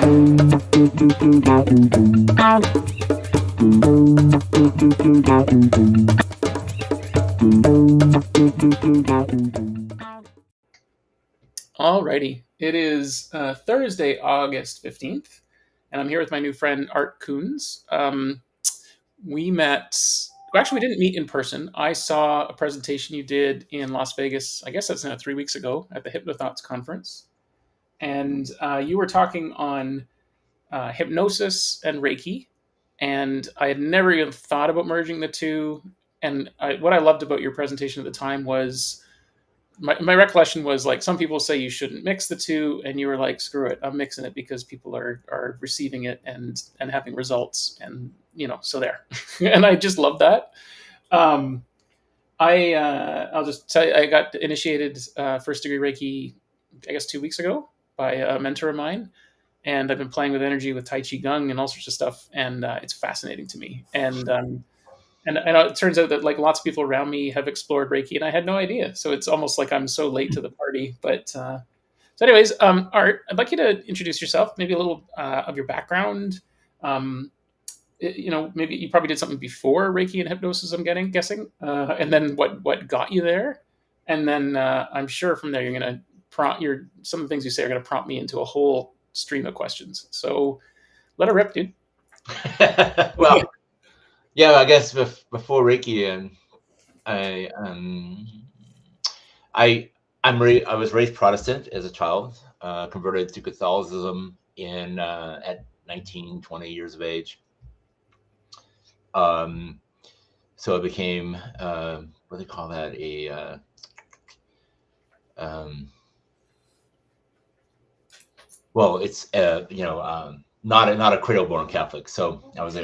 Alrighty, it is Thursday, August 15th, and I'm here with my new friend, Art Kuhns. We met, well, actually, we didn't meet in person. I saw a presentation you did in Las Vegas, I guess that's now 3 weeks ago, at the Hypnothoughts conference. And you were talking on hypnosis and Reiki, and I had never even thought about merging the two. And what I loved about your presentation at the time was my recollection was like some people say you shouldn't mix the two, and you were like, screw it, I'm mixing it because people are receiving it and having results, and so there. And I just love that. I'll just tell you, I got initiated first degree Reiki, I guess 2 weeks ago by a mentor of mine, and I've been playing with energy with Tai Chi Gung and all sorts of stuff, and it's fascinating to me. And it turns out that like lots of people around me have explored Reiki, and I had no idea. So it's almost like I'm so late to the party. But so, anyways, Art, I'd like you to introduce yourself, maybe a little of your background. Maybe you probably did something before Reiki and hypnosis. I'm guessing, and then what got you there, and then I'm sure from there you're going to prompt some of the things you say are going to prompt me into a whole stream of questions. So let her rip, dude. Well. Yeah, I guess before Reiki, I was raised Protestant as a child, converted to Catholicism at 19, 20 years of age. So I became what do they call that? It's not a cradle-born Catholic. So I was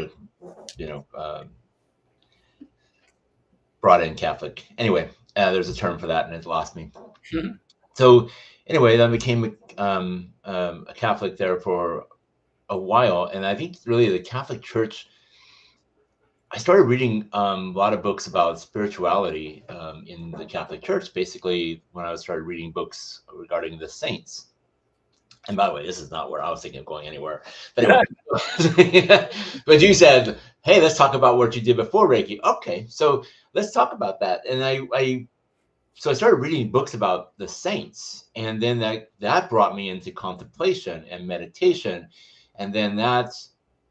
brought in Catholic. Anyway, there's a term for that, and it lost me. Mm-hmm. So anyway, then I became a Catholic there for a while, and I think really the Catholic Church. I started reading a lot of books about spirituality in the Catholic Church. Basically, when I started reading books regarding the saints. And by the way, this is not where I was thinking of going anywhere. But anyway, but you said, hey, let's talk about what you did before Reiki. Okay, so let's talk about that. And I started reading books about the saints. And then that brought me into contemplation and meditation. And then that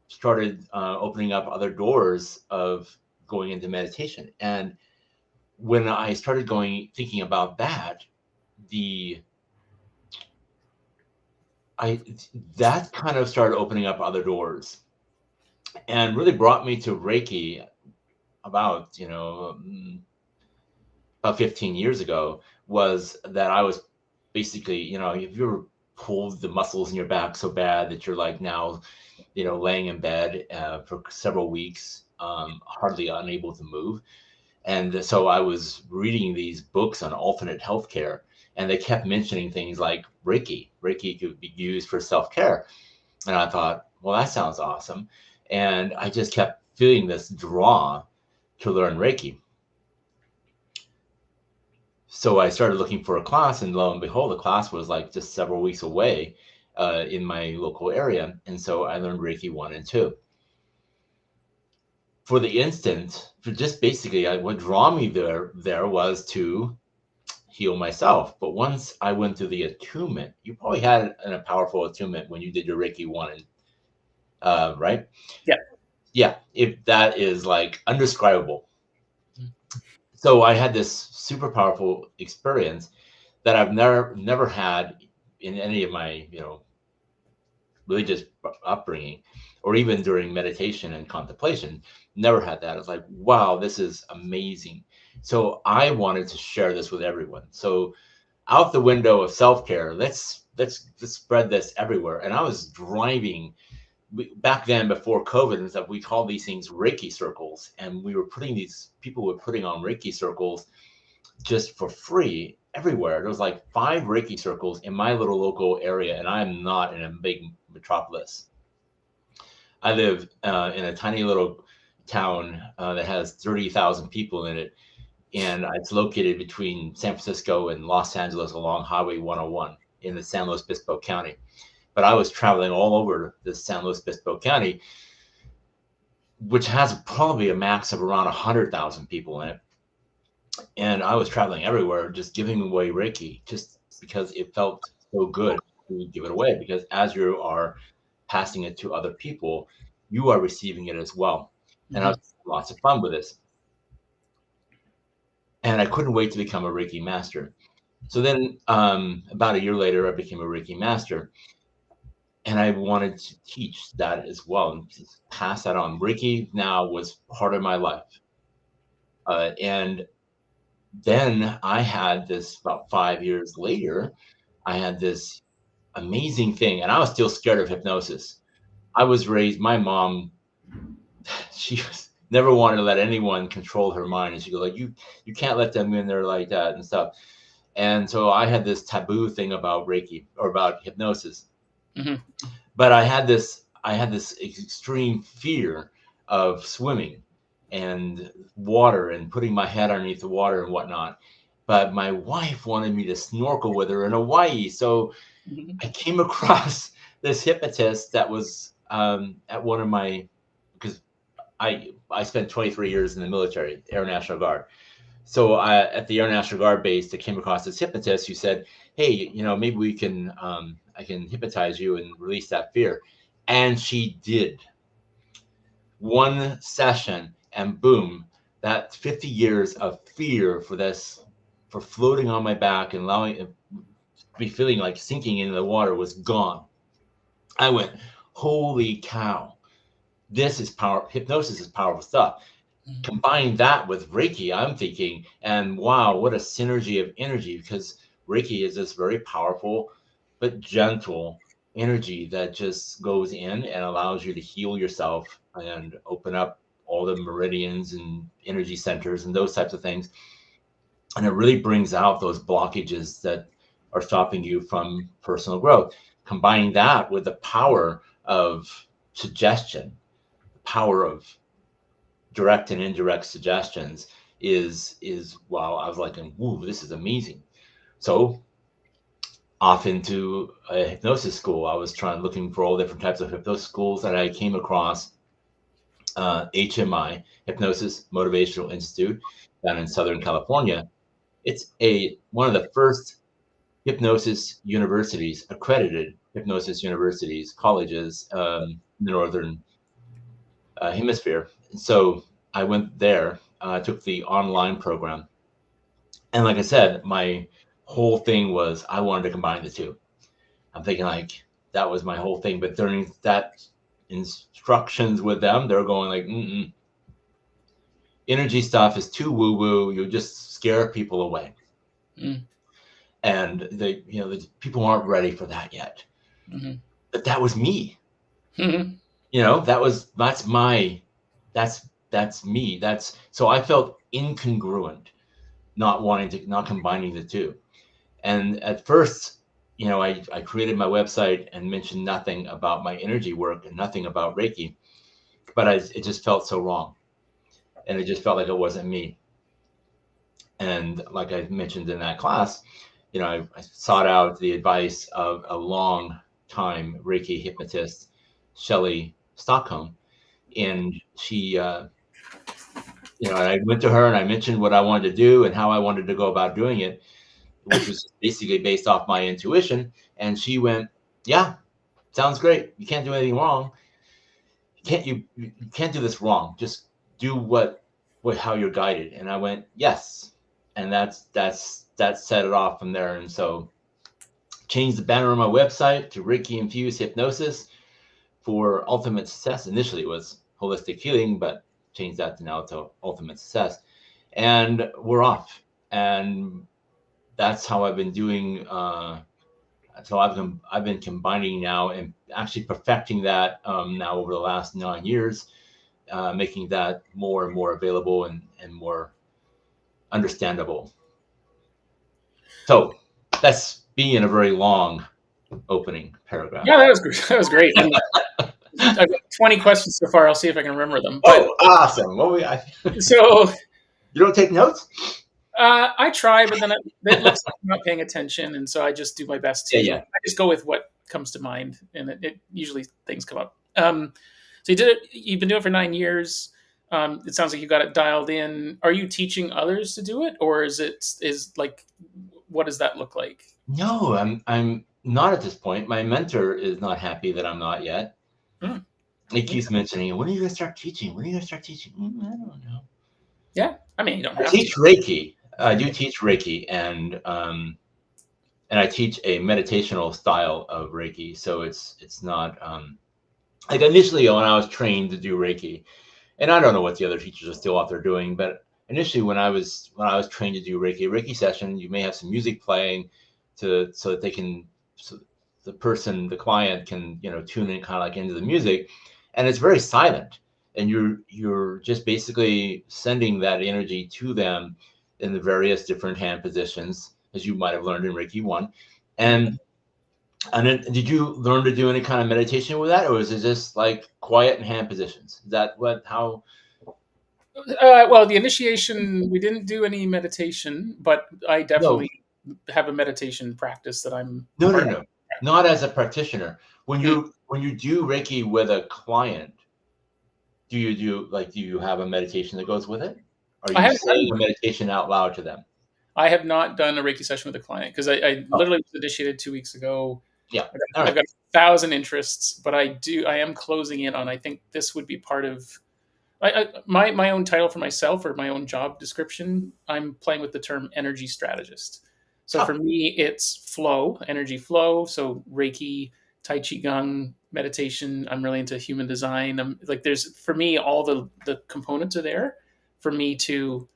started opening up other doors of going into meditation. And when I started thinking about that, that kind of started opening up other doors, and really brought me to Reiki about 15 years ago. Was that I was basically, if you ever pulled the muscles in your back so bad that you're like now, laying in bed for several weeks, hardly unable to move. And so I was reading these books on alternate healthcare, and they kept mentioning things like Reiki. Reiki could be used for self-care. And I thought, well, that sounds awesome. And I just kept feeling this draw to learn Reiki. So I started looking for a class, and lo and behold, the class was like just several weeks away in my local area. And so I learned Reiki 1 and 2. For the instant, just basically, what drew me there was to heal myself. But once I went through the attunement, you probably had a powerful attunement when you did your Reiki 1, right? Yeah. Yeah. If that is like undescribable. Mm-hmm. So I had this super powerful experience that I've never had in any of my, religious upbringing, or even during meditation and contemplation. Never had that. It's like, wow, this is amazing. So I wanted to share this with everyone. So out the window of self-care, let's spread this everywhere. And I was driving back then before COVID, and stuff. We called these things Reiki circles, and people were putting on Reiki circles just for free everywhere. There was like 5 Reiki circles in my little local area, and I'm not in a big metropolis. I live in a tiny little town that has 30,000 people in it, and it's located between San Francisco and Los Angeles along Highway 101 in the San Luis Obispo County. but I was traveling all over the San Luis Obispo County, which has probably a max of around 100,000 people in it. And I was traveling everywhere, just giving away Reiki, just because it felt so good to give it away. Because as you are passing it to other people, you are receiving it as well. And I was having lots of fun with this. And I couldn't wait to become a Reiki master. So then about a year later, I became a Reiki master. And I wanted to teach that as well and pass that on. Reiki now was part of my life. And then I had this, about 5 years later, I had this amazing thing. And I was still scared of hypnosis. I was raised, my mom, she was never wanted to let anyone control her mind. And she'd go like, you can't let them in there like that and stuff. And so I had this taboo thing about Reiki or about hypnosis. But I had this extreme fear of swimming and water and putting my head underneath the water and whatnot. But my wife wanted me to snorkel with her in Hawaii. So I came across this hypnotist that was at one of my, because I spent 23 years in the military, Air National Guard. So at the Air National Guard base, I came across this hypnotist who said, hey, maybe we can, I can hypnotize you and release that fear. And she did. One session and boom, that 50 years of fear for floating on my back and allowing it be feeling like sinking into the water was gone. I went, holy cow, this is power. Hypnosis is powerful stuff. Combine that with Reiki, I'm thinking, and wow, what a synergy of energy, because Reiki is this very powerful but gentle energy that just goes in and allows you to heal yourself and open up all the meridians and energy centers and those types of things. And it really brings out those blockages that are stopping you from personal growth. Combining that with the power of suggestion, the power of direct and indirect suggestions is wow, I was like, woo, this is amazing. So off into a hypnosis school. I was looking for all different types of hypnosis schools, and I came across HMI, Hypnosis Motivational Institute, down in Southern California. It's one of the first hypnosis universities, accredited hypnosis universities, colleges in the Northern Hemisphere. So I went there, took the online program. And like I said, my whole thing was I wanted to combine the two. I'm thinking like that was my whole thing. But during that instructions with them, they're going like, energy stuff is too woo-woo. You'll just scare people away. And the people aren't ready for that yet. But that was me. That's me. So I felt incongruent, not combining the two. And at first, I created my website and mentioned nothing about my energy work and nothing about Reiki, but it just felt so wrong. And it just felt like it wasn't me. And like I mentioned in that class, I sought out the advice of a long time Reiki hypnotist, Shelley Stockholm. And she, I went to her and I mentioned what I wanted to do and how I wanted to go about doing it, which was basically based off my intuition. And she went, yeah, sounds great. You can't do anything wrong. You can't do this wrong. Just do how you're guided. And I went, yes. And that set it off from there. And so changed the banner on my website to Reiki-infused Hypnosis for ultimate success. Initially it was holistic healing, but changed that now to ultimate success. And we're off. And that's how I've been doing. So I've been combining now and actually perfecting that now over the last 9 years, making that more and more available and more understandable. So that's being a very long opening paragraph. Yeah, that was great. I've got 20 questions so far. I'll see if I can remember them. Awesome. So you don't take notes? I try, but then it looks like I'm not paying attention, and so I just do my best to. Yeah. I just go with what comes to mind, and it usually things come up. So you've been doing it for 9 years. It sounds like you got it dialed in. Are you teaching others to do it, or is like, what does that look like? No, I'm not at this point. My mentor is not happy that I'm not yet. Hmm. He keeps mentioning, when are you going to start teaching? When are you going to start teaching? I don't know. Yeah, I mean, you don't I have teach to. Reiki. I do teach Reiki, and I teach a meditational style of Reiki. So it's not like initially when I was trained to do Reiki, and I don't know what the other teachers are still out there doing, but initially when I was trained to do Reiki session, you may have some music playing so that they can, so the client can, tune in kind of like into the music, and it's very silent, and you're just basically sending that energy to them in the various different hand positions as you might have learned in Reiki 1. And then, did you learn to do any kind of meditation with that, or is it just like quiet and hand positions? Is that how? Well, the initiation, we didn't do any meditation, but I No, definitely have a meditation practice that I'm no, no, part no, not as a practitioner. When of. you do Reiki with a client, do you have a meditation that goes with it? Are I you haven't done saying a one. meditation out loud to them? I have not done a Reiki session with a client because I Oh, literally was initiated 2 weeks ago. yeah. All I've right. got 1,000 interests, but I am closing in on. I think this would be part of my own title for myself, or my own job description. I'm playing with the term energy strategist. So for Oh, me, it's flow, energy flow. So Reiki, Tai Chi Gong, meditation. I'm really into human design. I'm like, there's for me all the components are there for me to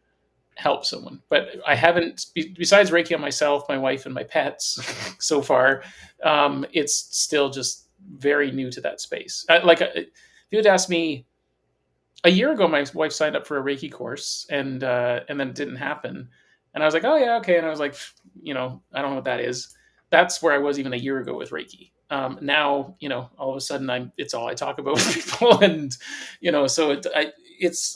help someone. But I haven't, besides Reiki on myself, my wife, and my pets so far. It's still just very new to that space. If you had asked me a year ago, my wife signed up for a Reiki course, and then it didn't happen. And I was like, oh yeah, okay. And I was like, I don't know what that is. That's where I was even a year ago with Reiki. Now, all of a sudden it's all I talk about with people, and so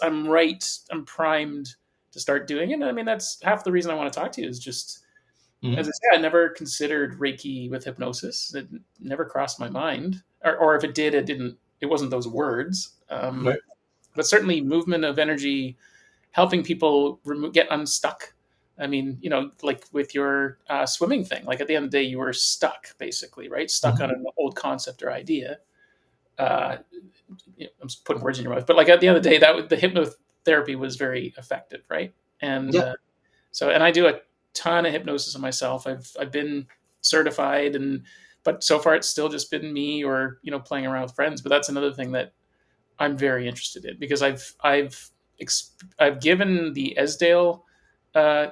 I'm primed to start doing it. And I mean, that's half the reason I want to talk to you is just, as I mhm. say, I never considered Reiki with hypnosis. It never crossed my mind, or if it did, it wasn't those words. Right. But certainly movement of energy, helping people get unstuck. I mean, like with your swimming thing, like at the end of the day, you were stuck basically, right? Stuck on Mhm. an old concept or idea. Uh, I'm just putting words in your mouth, but like at the end of the day, the hypnotherapy was very effective, right? And Yeah. and I do a ton of hypnosis on myself. I've been certified, but so far it's still just been me, or playing around with friends. But that's another thing that I'm very interested in, because I've given the Esdale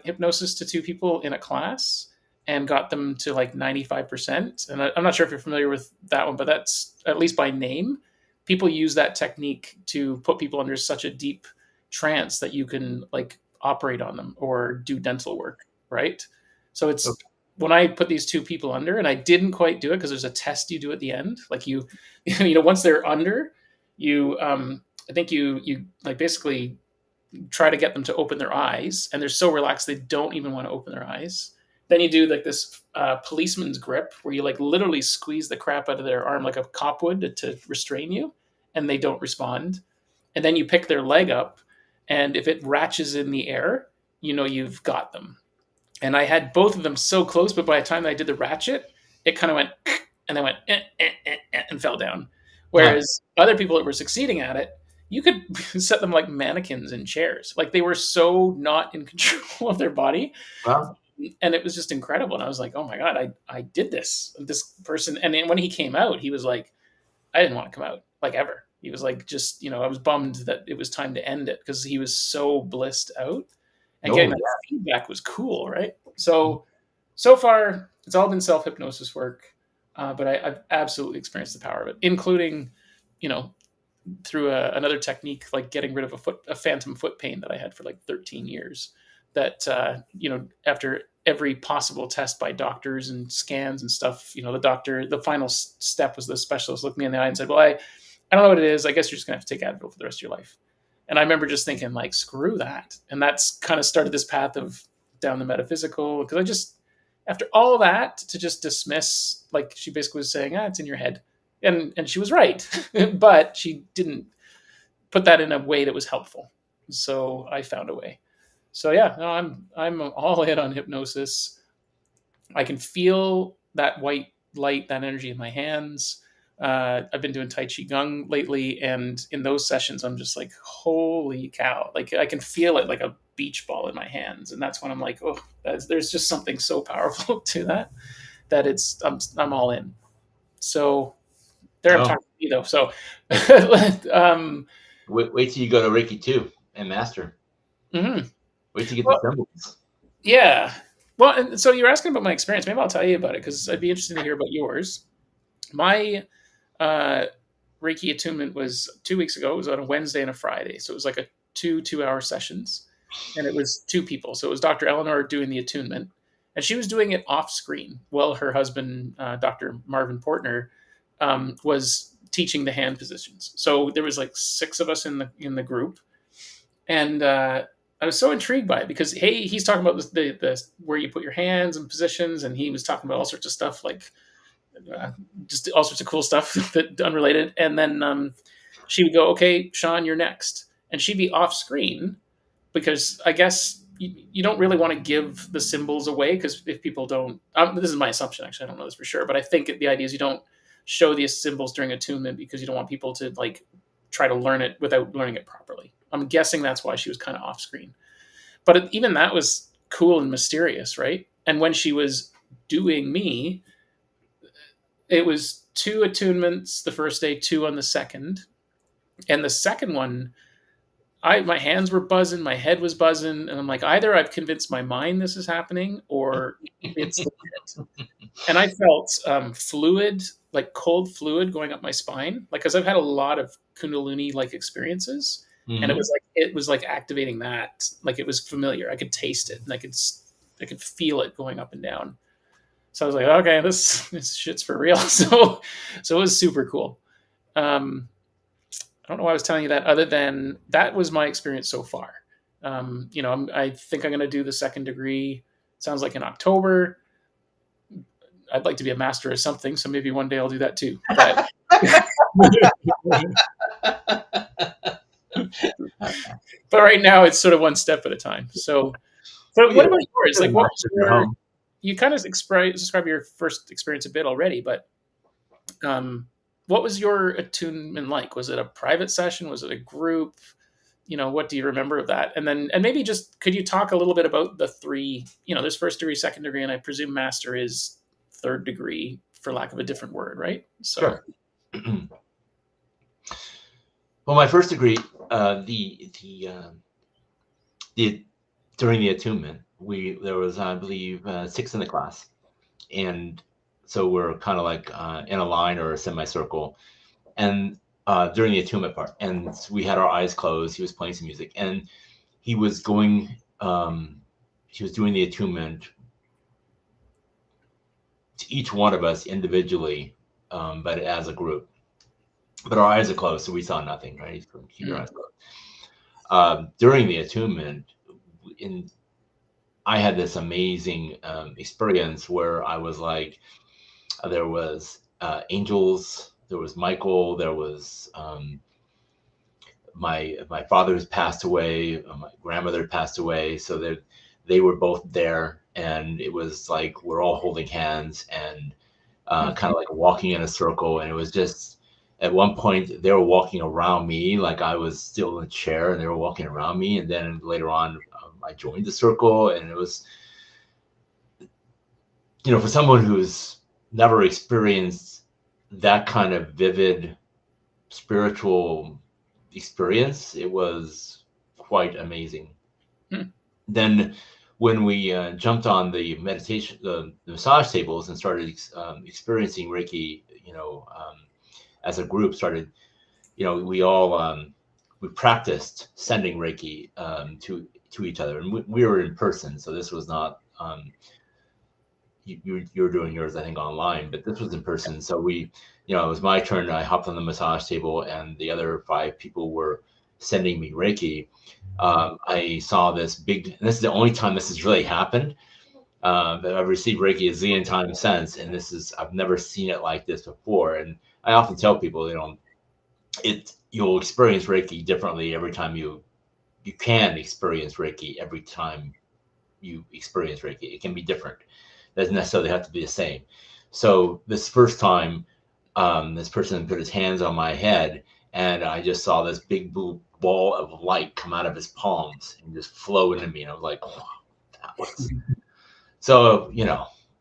hypnosis to two people in a class and got them to like 95%. And I'm not sure if you're familiar with that one, but that's, at least by name, people use that technique to put people under such a deep trance that you can like operate on them or do dental work, right? So it's Okay. when I put these two people under, and I didn't quite do it because there's a test you do at the end, like once they're under, I think you like basically try to get them to open their eyes, and they're so relaxed they don't even want to open their eyes. Then you do like this policeman's grip, where you like literally squeeze the crap out of their arm like a cop would to restrain you, and they don't respond. And then you pick their leg up, and if it ratchets in the air, you've got them. And I had both of them so close, but by the time I did the ratchet, it kind of went and then went and fell down. Huh. Whereas other people that were succeeding at it, you could set them like mannequins in chairs. Like they were so not in control of their body, Well, and it was just incredible. And I was like, oh my god, I did this. This person, and then when he came out, he was like, I didn't want to come out like ever. He was like, just I was bummed that it was time to end it because he was so blissed out, and getting no, that yeah. feedback was cool, right? So far, it's all been self hypnosis work, but I've absolutely experienced the power of it, including, you know, through another technique like getting rid of a phantom foot pain that I had for like 13 years. That after every possible test by doctors and scans and stuff, the final step was the specialist looked me in the eye and said, "Well, I don't know what it is. I guess you're just gonna have to take Advil for the rest of your life." And I remember just thinking, like, screw that. And that's kind of started this path of down the metaphysical, because after all that, to just dismiss, like she basically was saying, it's in your head. And she was right, but she didn't put that in a way that was helpful. So I found a way. So yeah, no, I'm all in on hypnosis. I can feel that white light, that energy in my hands. I've been doing Tai Chi Gong lately, and in those sessions, I'm just like, holy cow! Like I can feel it like a beach ball in my hands, and that's when I'm like, oh, there's just something so powerful to that I'm all in. So there, I'm Oh, talking to you though. So um, wait till you go to Reiki 2 and master. mhm. Wait till you get the Well, symbols. yeah. Well, and so you're asking about my experience. Maybe I'll tell you about it because I'd be interested to hear about yours. My uh, Reiki attunement was 2 weeks ago. It was on a Wednesday and a Friday, so it was like a two-hour sessions, and it was two people. So it was Dr. Eleanor doing the attunement, and she was doing it off screen while her husband, Dr. Marvin Portner, was teaching the hand positions. So there was like 6 of us in the group, and I was so intrigued by it because hey, he's talking about the where you put your hands and positions, and he was talking about all sorts of stuff like uh, just all sorts of cool stuff that unrelated. And then she would go, "Okay, Sean, you're next," and she'd be off screen because I guess you don't really want to give the symbols away because if people don't, this is my assumption actually, I don't know this for sure, but I think the idea is you don't show these symbols during attunement because you don't want people to like try to learn it without learning it properly. I'm guessing that's why she was kind of off screen. But even that was cool and mysterious, right? And when she was doing me, it was 2 attunements the first day, 2 on the second. And the second one, my hands were buzzing, my head was buzzing, and I'm like, either I've convinced my mind this is happening or it's legit. And I felt fluid, like cold fluid going up my spine, like because I've had a lot of Kundalini like experiences, and Mm-hmm. it was like activating that, like it was familiar. I could taste it, and I could feel it going up and down. So I was like, okay, this shit's for real. So it was super cool. Um, I don't know why I was telling you that, other than that was my experience so far. I think I'm going to do the second degree. Sounds like in October. I'd like to be a master of something, so maybe one day I'll do that too. But but right now it's sort of one step at a time. So what Yeah, about yours? Like, what was your your? home. You kind of describe your first experience a bit already, but what was your attunement like? Was it a private session? Was it a group? What do you remember of that? And maybe just could you talk a little bit about the 3? There's first degree, second degree, and I presume master is third degree, for lack of a different word, right? So, Sure. Well, my first degree, the during the attunement, there was, I believe, 6 in the class, and so we're kind of like in a line or a semicircle, and during the attunement part, and we had our eyes closed. He was playing some music, and he was going. He was doing the attunement to each one of us individually, but as a group. But our eyes are closed, so we saw nothing. Right? Keep your eyes closed. During the attunement, I had this amazing experience where I was like, there was angels, there was Michael, there was my father has passed away, my grandmother passed away, so they were both there, and it was like we're all holding hands and kind of like walking in a circle, and it was just at one point they were walking around me like I was still in a chair, and they were walking around me, and then later on I joined the circle, and it was, for someone who's never experienced that kind of vivid spiritual experience, it was quite amazing. hmm. Then when we jumped on the meditation, the massage tables, and started experiencing Reiki, as a group started, we all we practiced sending Reiki to each other, and we were in person, so this was not you were doing yours, I think, online, but this was in person. So it was my turn. I hopped on the massage table, and the other 5 people were sending me Reiki. I saw this big, and this is the only time this has really happened. I've received Reiki a zillion times since, and I've never seen it like this before. And I often tell people, you'll experience Reiki differently every time you can experience Reiki every time you experience Reiki. It can be different. It doesn't necessarily have to be the same. So this first time, this person put his hands on my head, and I just saw this big blue ball of light come out of his palms and just flow into me. And I was like, wow, that was so.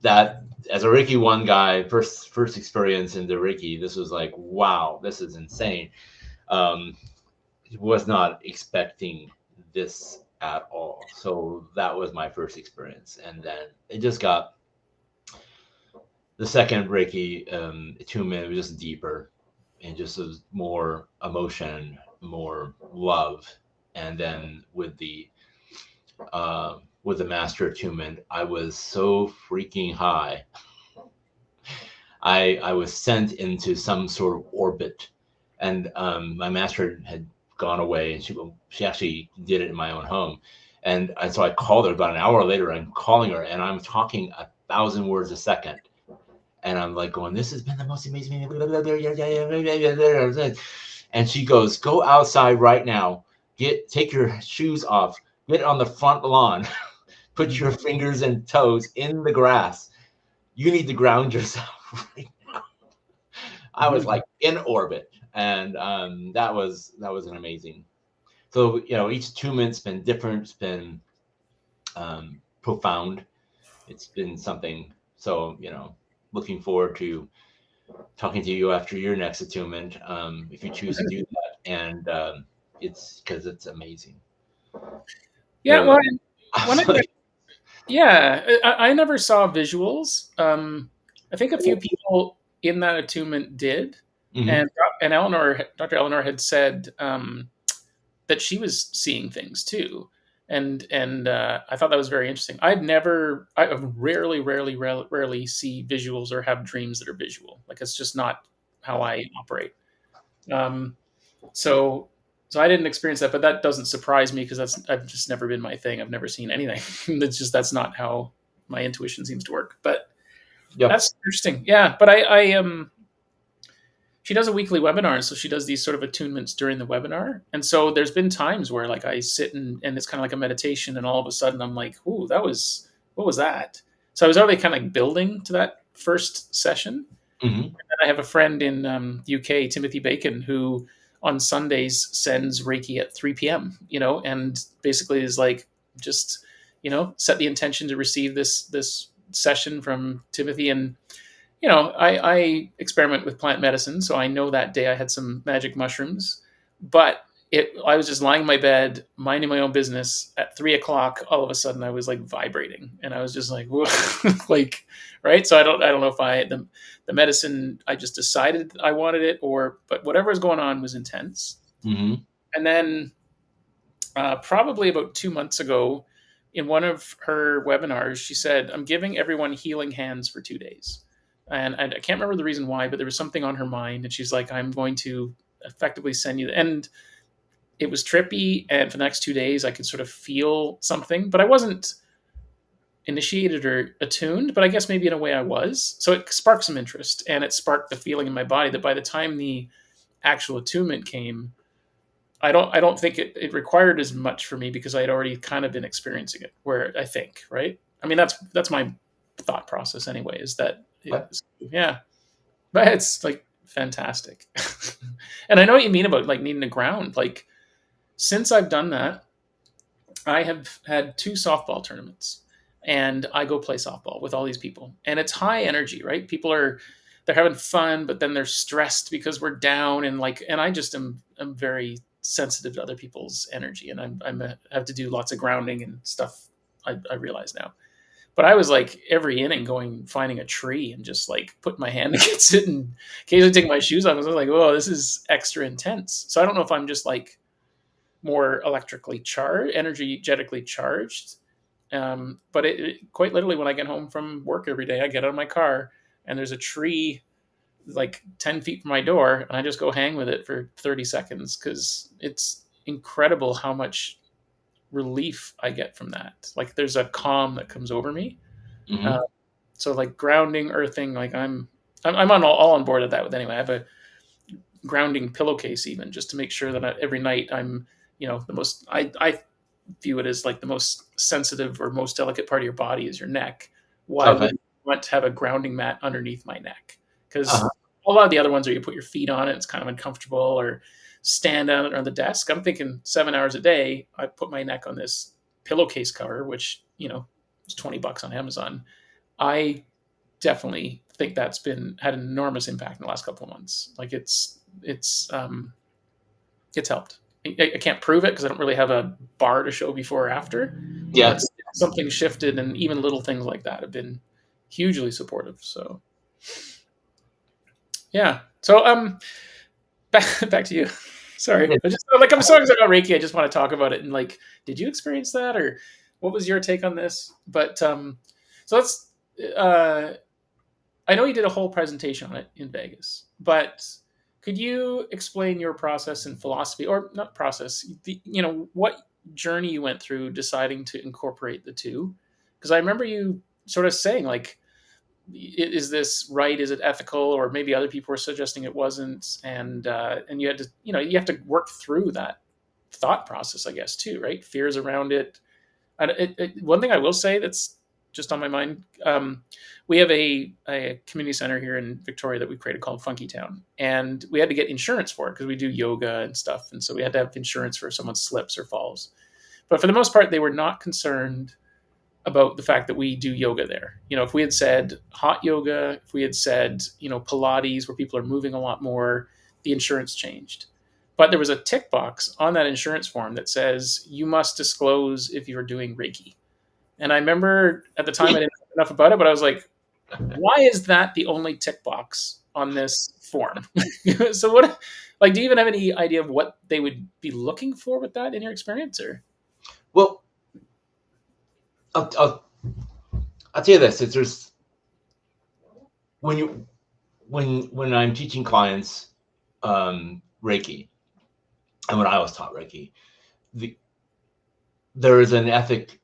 That as a Reiki one guy, first experience into Reiki, this was like, wow, this is insane. Um, was not expecting this at all. So that was my first experience. And then it just got the second Reiki attunement was just deeper and just was more emotion, more love. And then with the master attunement, I was so freaking high. I was sent into some sort of orbit, and my master had gone away, and she actually did it in my own home, and so I called her about an hour later. I'm calling her, and I'm talking 1,000 words a second, and I'm like going, "This has been the most amazing." And she goes, "Go outside right now. Take your shoes off. Get on the front lawn. Put your fingers and toes in the grass. You need to ground yourself right now." I was like in orbit, and that was an amazing. So each attunement's been different. It's been profound. It's been something. So looking forward to talking to you after your next attunement, if you choose to do that, and it's because it's amazing. Yeah, well, when I, Like, yeah, I never saw visuals. I think a few people in that attunement did, mhm. and Dr. Eleanor had said that she was seeing things too, and I thought that was very interesting. I rarely see visuals or have dreams that are visual. Like it's just not how I operate. Um, so so I didn't experience that, but that doesn't surprise me because I've just never been my thing. I've never seen anything. That's not how my intuition seems to work. But Yep. that's interesting. Yeah, but I she does a weekly webinar, so she does these sort of attunements during the webinar. And so there's been times where like I sit and it's kind of like a meditation, and all of a sudden I'm like, "Ooh, that was what was that?" So I was already kind of like building to that first session. Hmm. And I have a friend in UK, Timothy Bacon, who on Sundays sends Reiki at 3 p.m. And basically is like just set the intention to receive this session from Timothy. And I experiment with plant medicine, so I know that day I had some magic mushrooms, but I was just lying in my bed, minding my own business. At 3 o'clock, all of a sudden, I was like vibrating, and I was just like, whoa, like, right. So I don't know if the medicine, I just decided I wanted it, but whatever was going on was intense. Hmm. And then probably about 2 months ago, in one of her webinars, she said, "I'm giving everyone healing hands for 2 days." And I can't remember the reason why, but there was something on her mind. And she's like, "I'm going to effectively send you." And it was trippy. And for the next 2 days, I could sort of feel something, but I wasn't initiated or attuned, but I guess maybe in a way I was. So it sparked some interest, and it sparked the feeling in my body that by the time the actual attunement came, I don't think it required as much for me because I had already kind of been experiencing it. Where I think, right? I mean, that's my thought process anyway. Is that yeah, but it's like fantastic. And I know what you mean about like needing a ground. Like since I've done that, I have had 2 softball tournaments, and I go play softball with all these people, and it's high energy, right? They're having fun, but then they're stressed because we're down, and I just am very sensitive to other people's energy, and have to do lots of grounding and stuff. I realize now, but I was like every inning going finding a tree and just like putting my hand against it and occasionally taking my shoes off. I was like, "Oh, this is extra intense." So I don't know if I'm just like more electrically charged, energetically charged. But quite literally, when I get home from work every day, I get out of my car and there's a tree like 10 feet from my door, and I just go hang with it for 30 seconds because it's incredible how much relief I get from that. Like there's a calm that comes over me. Uh, so like grounding, earthing, like I'm on all on board of that with anyway. I have a grounding pillowcase even just to make sure that every night I'm, the most, I view it as like the most sensitive or most delicate part of your body is your neck. Why Okay. would you want to have a grounding mat underneath my neck? Because Uh-huh. a lot of the other ones are you put your feet on it, it's kind of uncomfortable, or stand on it on the desk. I'm thinking 7 hours a day, I put my neck on this pillowcase cover, which, is $20 on Amazon. I definitely think that's had an enormous impact in the last couple of months. Like it's helped. I can't prove it because I don't really have a bar to show before or after, Yeah. but something shifted, and even little things like that have been hugely supportive. So, yeah. So, back to you. Sorry, I just like I'm so excited about Reiki. I just want to talk about it and like, did you experience that, or what was your take on this? But so let's. Uh, I know you did a whole presentation on it in Vegas, but could you explain your process and philosophy, or not process, what journey you went through deciding to incorporate the two? Because I remember you sort of saying, like, is this right? Is it ethical? Or maybe other people were suggesting it wasn't. And you had to, you have to work through that thought process, I guess, too, right? Fears around it. And one thing I will say that's just on my mind, we have a community center here in Victoria that we created called Funky Town, and we had to get insurance for it because we do yoga and stuff, and so we had to have insurance for if someone slips or falls. But for the most part, they were not concerned about the fact that we do yoga there. If we had said hot yoga, if we had said Pilates, where people are moving a lot more, the insurance changed. But there was a tick box on that insurance form that says you must disclose if you're doing Reiki. And I remember at the time I didn't know enough about it, but I was like, why is that the only tick box on this form? So what, like, do you even have any idea of what they would be looking for with that in your experience, or? Well, I'll tell you this: it's there's when I'm teaching clients Reiki, and when I was taught Reiki, there is an ethic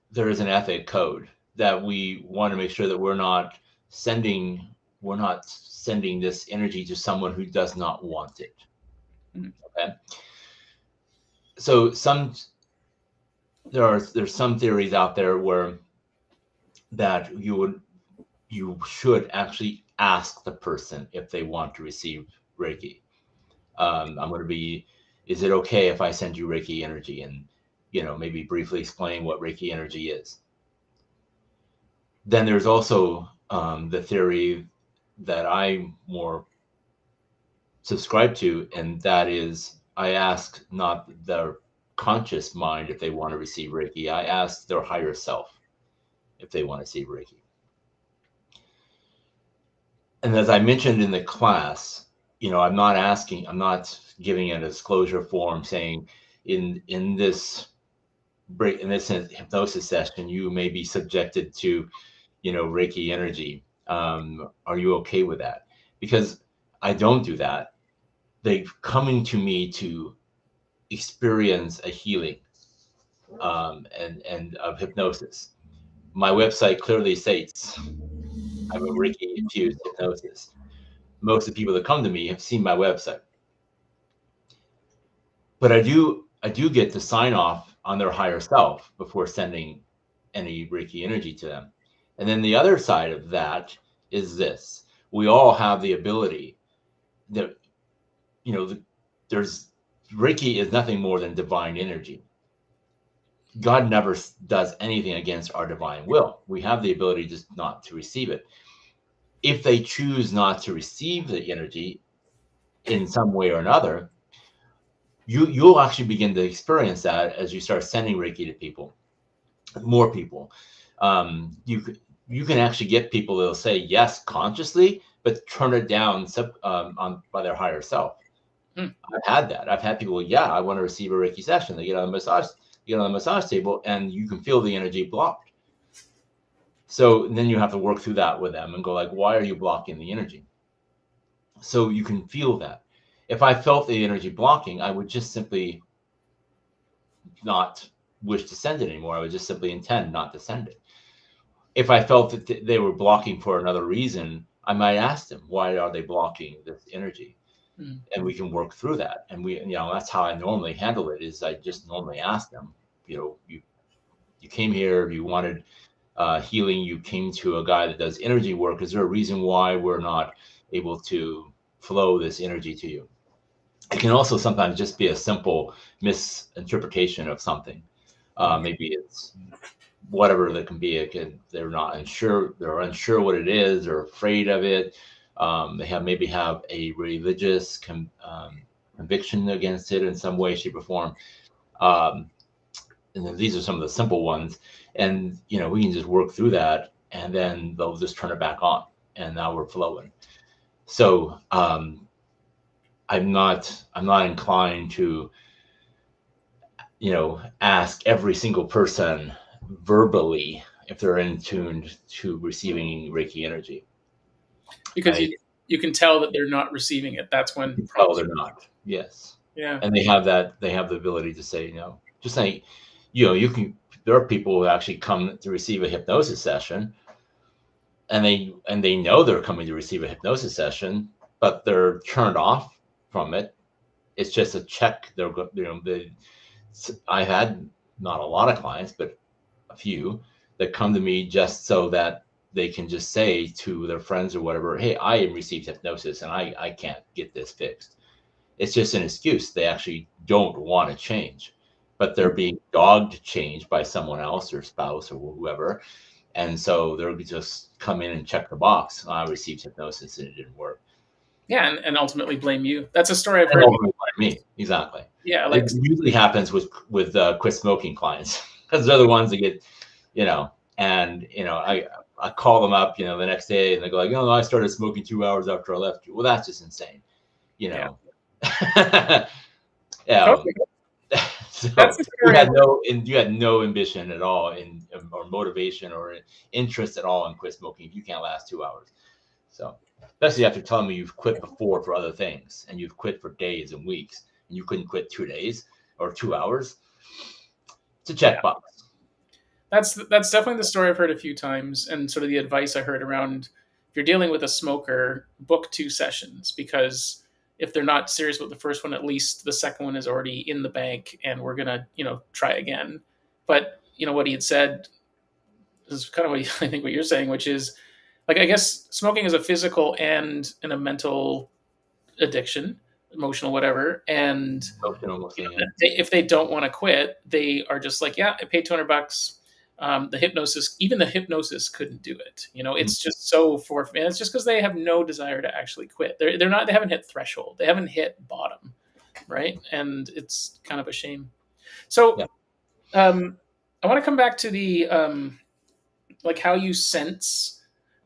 code that we want to make sure that we're not sending this energy to someone who does not want it. Okay. So there's some theories out there where that you should actually ask the person if they want to receive Reiki. Is it okay if I send you Reiki energy? And maybe briefly explain what Reiki energy is. Then there's also the theory that I more subscribe to, and that is I ask not their conscious mind if they want to receive Reiki. I ask their higher self if they want to receive Reiki. And as I mentioned in the class, I'm not giving a disclosure form saying in this hypnosis session, you may be subjected to, Reiki energy. Are you okay with that? Because I don't do that. They're coming to me to experience a healing and of hypnosis. My website clearly states I'm a Reiki-infused hypnosis. Most of the people that come to me have seen my website. But I do get to sign off on their higher self before sending any Reiki energy to them. And then the other side of that is this: we all have the ability that there's Reiki is nothing more than divine energy. God never does anything against our divine will. We have the ability just not to receive it. If they choose not to receive the energy in some way or another, you'll actually begin to experience that as you start sending Reiki to people, more people. You can actually get people that'll say yes consciously, but turn it down by their higher self. Hmm. I've had that. I've had people, yeah, I want to receive a Reiki session. They get on the massage table, and you can feel the energy blocked. So then you have to work through that with them and go like, why are you blocking the energy? So you can feel that. If I felt the energy blocking, I would just simply not wish to send it anymore. I would just simply intend not to send it. if I felt that they were blocking for another reason, I might ask them, why are they blocking this energy? Mm. And we can work through that. And that's how I normally handle it, is I just normally ask them, you came here, you wanted healing, you came to a guy that does energy work. Is there a reason why we're not able to flow this energy to you? It can also sometimes just be a simple misinterpretation of something. Maybe it's whatever that can be. They're unsure what it is. They're afraid of it. They maybe have a religious conviction against it in some way, shape, or form. And then these are some of the simple ones, and we can just work through that, and then they'll just turn it back on, and now we're flowing. So I'm not inclined to ask every single person verbally if they're in tuned to receiving Reiki energy, because you can tell that they're not receiving it. That's when they're not. Yes. Yeah. And they have the ability to say no. Just like there are people who actually come to receive a hypnosis session, and they know they're coming to receive a hypnosis session, but they're turned off from it. It's just a check. I had not a lot of clients, but a few that come to me just so that they can just say to their friends or whatever, hey, I received hypnosis and I can't get this fixed. It's just an excuse. They actually don't want to change, but they're being dogged to change by someone else or spouse or whoever. And so they'll just come in and check the box. I received hypnosis and it didn't work. Yeah, and ultimately blame you. That's a story I've heard. Me, exactly. Yeah, it usually happens with quit smoking clients, because they're the ones that get, and I call them up, the next day, and they go like, I started smoking 2 hours after I left you. Well, that's just insane, Yeah. Okay. So you had no ambition at all or motivation or interest at all in quit smoking if you can't last 2 hours. So especially after telling me you've quit before for other things, and you've quit for days and weeks, and you couldn't quit 2 days or 2 hours. It's a checkbox. That's definitely the story I've heard a few times, and sort of the advice I heard around, if you're dealing with a smoker, book 2 sessions, because if they're not serious about the first one, at least the second one is already in the bank, and we're gonna try again. But what he had said is kind of what I think what you're saying, which is, like, I guess smoking is a physical and a mental addiction, emotional, whatever. And if they don't want to quit, they are just like, yeah, I paid $200. The hypnosis couldn't do it. It's just so and it's just because they have no desire to actually quit. They haven't hit threshold. They haven't hit bottom, right? And it's kind of a shame. So, I want to come back to the like how you sense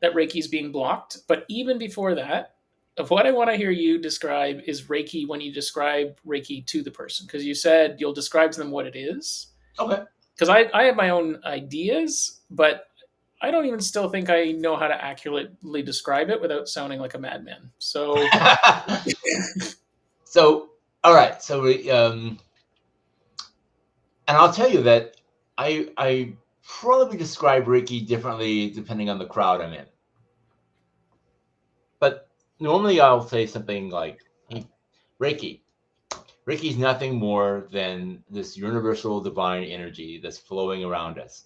that Reiki is being blocked. But even before that, of what I want to hear you describe is Reiki when you describe Reiki to the person, because you said you'll describe to them what it is. Okay. Because I have my own ideas, but I don't even still think I know how to accurately describe it without sounding like a madman. So, all right. So, and I'll tell you that I probably describe Reiki differently depending on the crowd I'm in. But normally I'll say something like, hey, Reiki is nothing more than this universal divine energy that's flowing around us.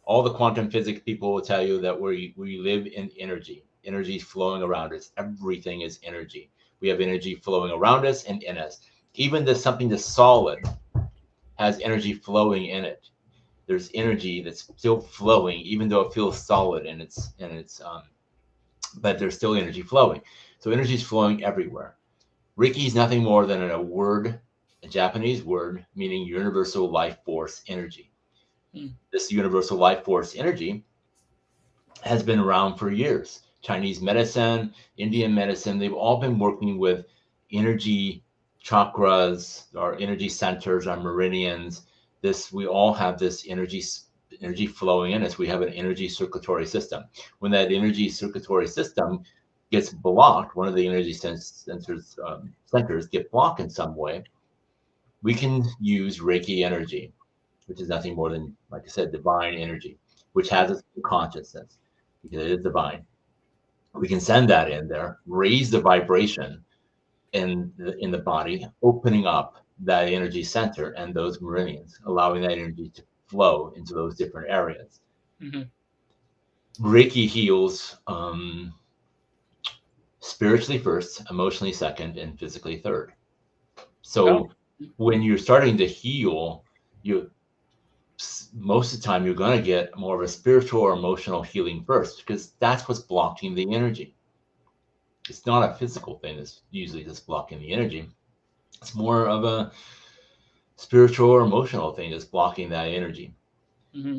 All the quantum physics people will tell you that we live in energy. Energy is flowing around us. Everything is energy. We have energy flowing around us and in us. Even something that's solid has energy flowing in it. There's energy that's still flowing, even though it feels solid and but there's still energy flowing. So energy is flowing everywhere. Reiki is nothing more than a Japanese word meaning universal life force energy. This universal life force energy has been around for years. Chinese medicine, Indian medicine, they've all been working with energy chakras, our energy centers, our meridians. We all have this energy flowing in us. We have an energy circulatory system. When that energy circulatory system gets blocked, one of the energy centers get blocked in some way, we can use Reiki energy, which is nothing more than, like I said, divine energy. which has its consciousness, because it is divine. We can send that in there, raise the vibration in the body, opening up that energy center and those meridians, allowing that energy to flow into those different areas. Mm-hmm. Reiki heals spiritually first, emotionally second, and physically third. So when you're starting to heal, you most of the time you're going to get more of a spiritual or emotional healing first, because that's what's blocking the energy. It's not a physical thing that's usually just blocking the energy. It's more of a spiritual or emotional thing that's blocking that energy. Mm-hmm.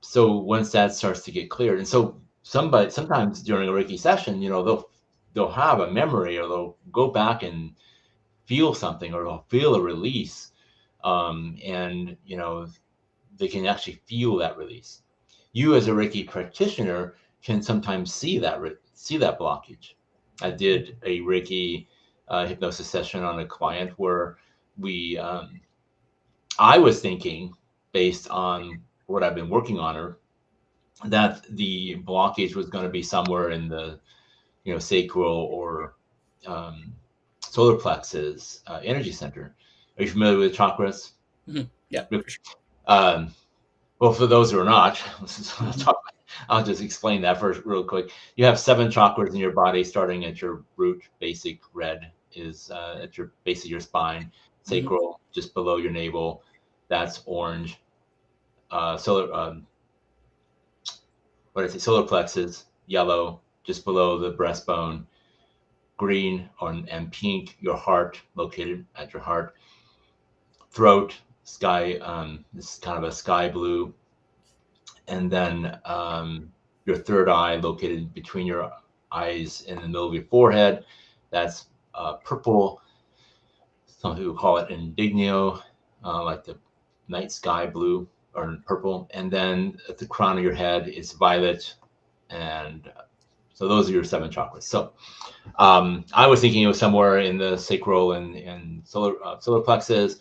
So once that starts to get cleared, and so sometimes during a Reiki session, they'll have a memory, or they'll go back and feel something, or they'll feel a release, and they can actually feel that release. You, as a Reiki practitioner, can sometimes see that blockage. I did a Reiki hypnosis session on a client where I was thinking, based on what I've been working on her, that the blockage was going to be somewhere in the sacral or solar plexus energy center. Are you familiar with chakras? Mm-hmm. Yeah. Well, for those who are not, Mm-hmm. I'll just explain that first real quick. You have 7 chakras in your body, starting at your root. Basic red is at your base of your spine. Sacral, just below your navel, that's orange. Solar solar plexus, yellow, just below the breastbone. Green and pink, your heart, located at your heart. Throat, sky, this is kind of a sky blue. And then your third eye, located between your eyes in the middle of your forehead, that's purple. Some people call it indigo, like the night sky blue or purple. And then at the crown of your head is violet. And so those are your 7 chakras. So I was thinking it was somewhere in the sacral and solar plexus.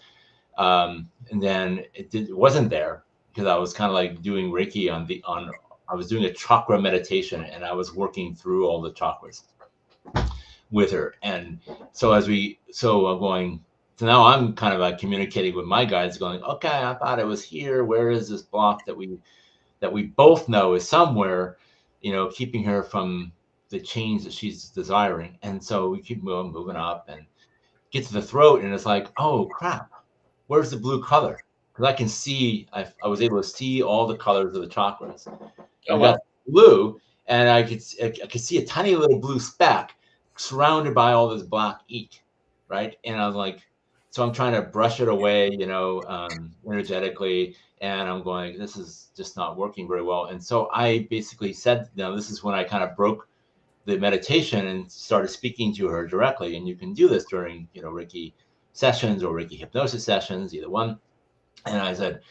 And then it wasn't there, because I was kind of like doing Reiki I was doing a chakra meditation, and I was working through all the chakras with her. And so I'm going, so now I'm kind of like communicating with my guides, going, okay, I thought it was here. Where is this block that we both know is somewhere, keeping her from the change that she's desiring? And so we keep moving up and get to the throat, and it's like, oh crap, where's the blue color? Because I can see, I was able to see all the colors of the chakras. Oh, I wow. got blue, and I could see a tiny little blue speck surrounded by all this black ink, right? And I was like, so I'm trying to brush it away, energetically, and I'm going, this is just not working very well. And so I basically said, this is when I kind of broke the meditation and started speaking to her directly. And you can do this during, Reiki sessions or Reiki hypnosis sessions, either one. And I said,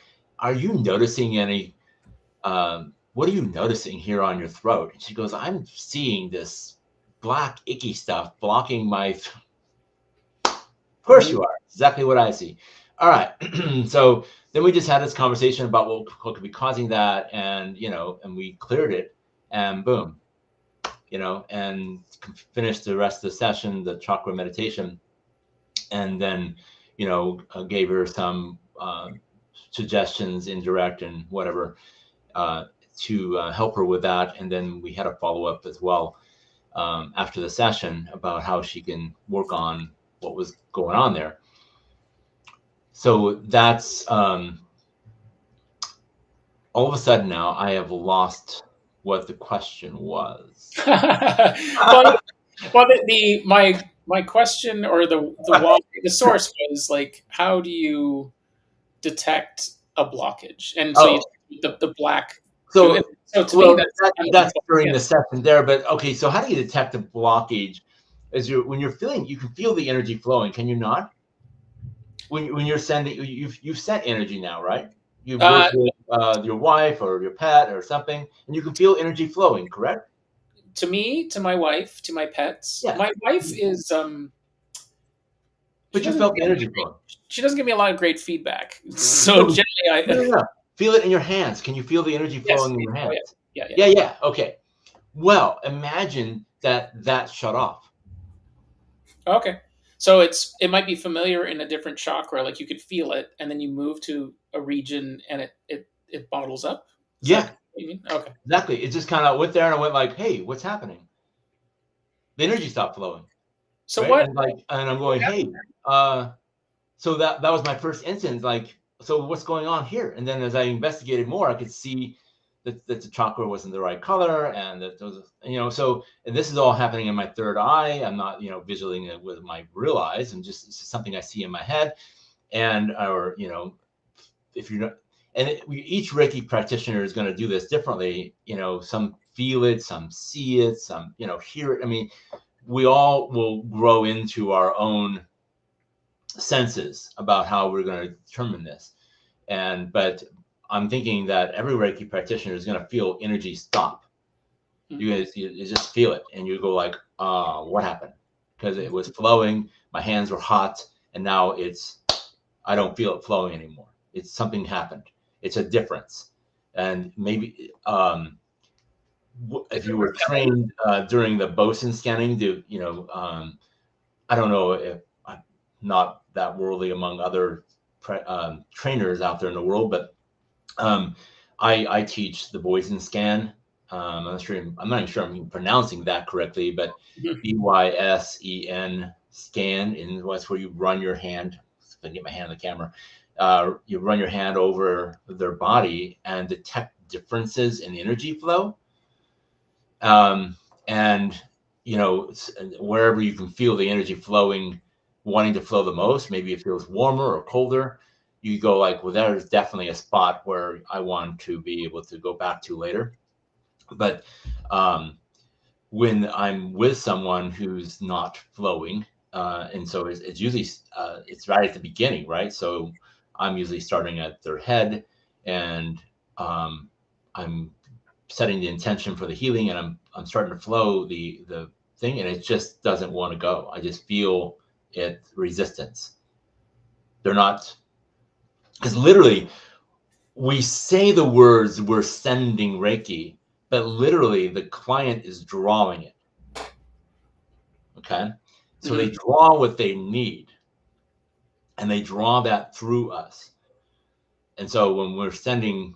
are you noticing any, what are you noticing here on your throat? And she goes, I'm seeing this black icky stuff blocking my Of course you are. Exactly what I see. All right. So then we just had this conversation about what could be causing that, and and we cleared it, and boom, and finished the rest of the session, the chakra meditation, and then gave her some suggestions, indirect and whatever, to help her with that. And then we had a follow-up as well after the session about how she can work on what was going on there. So that's all of a sudden now I have lost what the question was. Well, my question, or the source was like, how do you detect a blockage? And so you the black goo. And so to me, That's during the session there. But okay, so how do you detect a blockage? When you're feeling, you can feel the energy flowing. Can you not? When you're sending, you've sent energy now, right? You've worked with your wife or your pet or something, and you can feel energy flowing, correct? To me, to my wife, to my pets. Yeah. My wife is But you felt the energy flowing. she doesn't give me a lot of great feedback. So generally, No. feel it in your hands. Can you feel the energy Yes. flowing in your Oh, hands? yeah. Yeah. Okay. Well, imagine that shut off. Okay. So it might be familiar in a different chakra, like you could feel it, and then you move to a region and it bottles up. Is that Yeah, what you mean? Okay. exactly. It just kind of went there, and I went like, "Hey, what's happening?" The energy stopped flowing, So right? what And I'm what going, happened "Hey." So that was my first instance. Like, so what's going on here? And then as I investigated more, I could see that the chakra wasn't the right color, and that there was, so, and this is all happening in my third eye. I'm not, visualizing it with my real eyes. I'm just, it's just something I see in my head. And, or, if you're not, and each Reiki practitioner is going to do this differently. Some feel it, some see it, some, hear it. I mean, we all will grow into our own senses about how we're going to determine this. But I'm thinking that every Reiki practitioner is going to feel energy stop. You just feel it, and you go like, what happened? Because it was flowing, my hands were hot, and now I don't feel it flowing anymore. It's something happened. It's a difference. And maybe is if it you were trained during the boson scanning, I don't know if I'm not that worldly among other trainers out there in the world, but I teach the Boysen scan. I'm not even sure I'm pronouncing that correctly, but BYSEN scan, and that's where you run your hand. If I can get my hand on the camera, you run your hand over their body and detect differences in energy flow. And wherever you can feel the energy flowing, wanting to flow the most, maybe it feels warmer or colder, you go like, well, there's definitely a spot where I want to be able to go back to later. But when I'm with someone who's not flowing, and so it's usually it's right at the beginning, right? So I'm usually starting at their head, and I'm setting the intention for the healing, and I'm starting to flow the thing, and it just doesn't want to go. I just feel it resistance. They're not, because literally we say the words we're sending Reiki, but literally the client is drawing it. Okay, so they draw what they need, and they draw that through us. And so when we're sending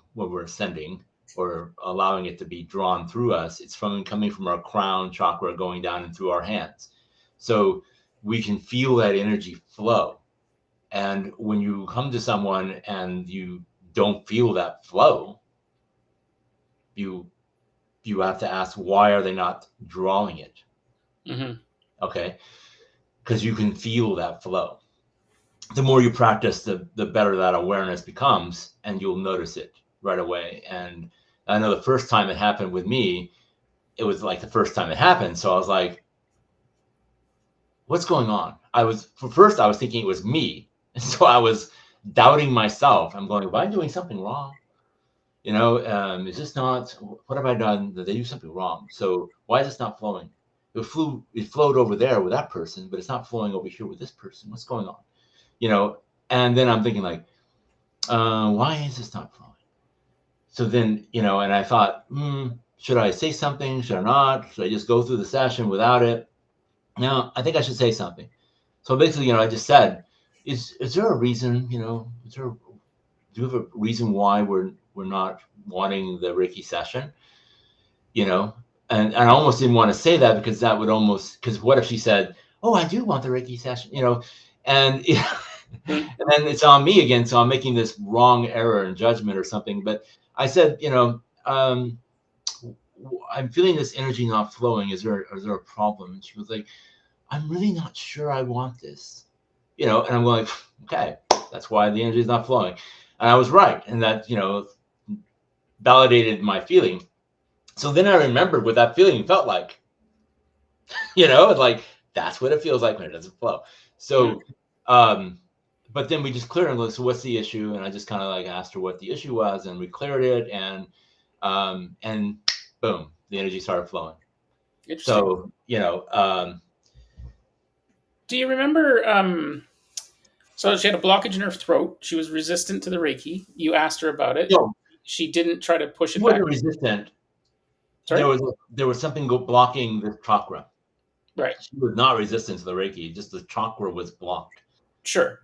or allowing it to be drawn through us, it's coming from our crown chakra, going down and through our hands. So we can feel that energy flow. And when you come to someone and you don't feel that flow, you have to ask, why are they not drawing it? Okay, because you can feel that flow. The more you practice, the better that awareness becomes, and you'll notice it right away. And I know the first time it happened with me, it was like the first time it happened. So I was like, what's going on? I was thinking it was me. And so I was doubting myself. I'm going, am I doing something wrong? Is this not, what have I done? Did they do something wrong? So why is this not flowing? It flowed over there with that person, but it's not flowing over here with this person. What's going on? And then I'm thinking like, why is this not flowing? So then, and I thought, should I say something? Should I not? Should I just go through the session without it? No, I think I should say something. So basically, I just said, is there a reason, do you have a reason why we're not wanting the Reiki session? And I almost didn't want to say that, because that would because what if she said, oh, I do want the Reiki session, and and then it's on me again. So I'm making this wrong error in judgment or something. But I said, I'm feeling this energy not flowing. Is there a problem? And she was like, I'm really not sure I want this, and I'm like, okay, that's why the energy is not flowing. And I was right. And that, validated my feeling. So then I remembered what that feeling felt like, like that's what it feels like when it doesn't flow. So, but then we just cleared and so what's the issue? And I just kind of like asked her what the issue was, and we cleared it, and boom, the energy started flowing. So, do you remember So she had a blockage in her throat. She was resistant to the Reiki. You asked her about it. No, She didn't try to push she it back. wasn't resistant. Sorry? There was something blocking the chakra. Right. She was not resistant to the Reiki, just the chakra was blocked. Sure.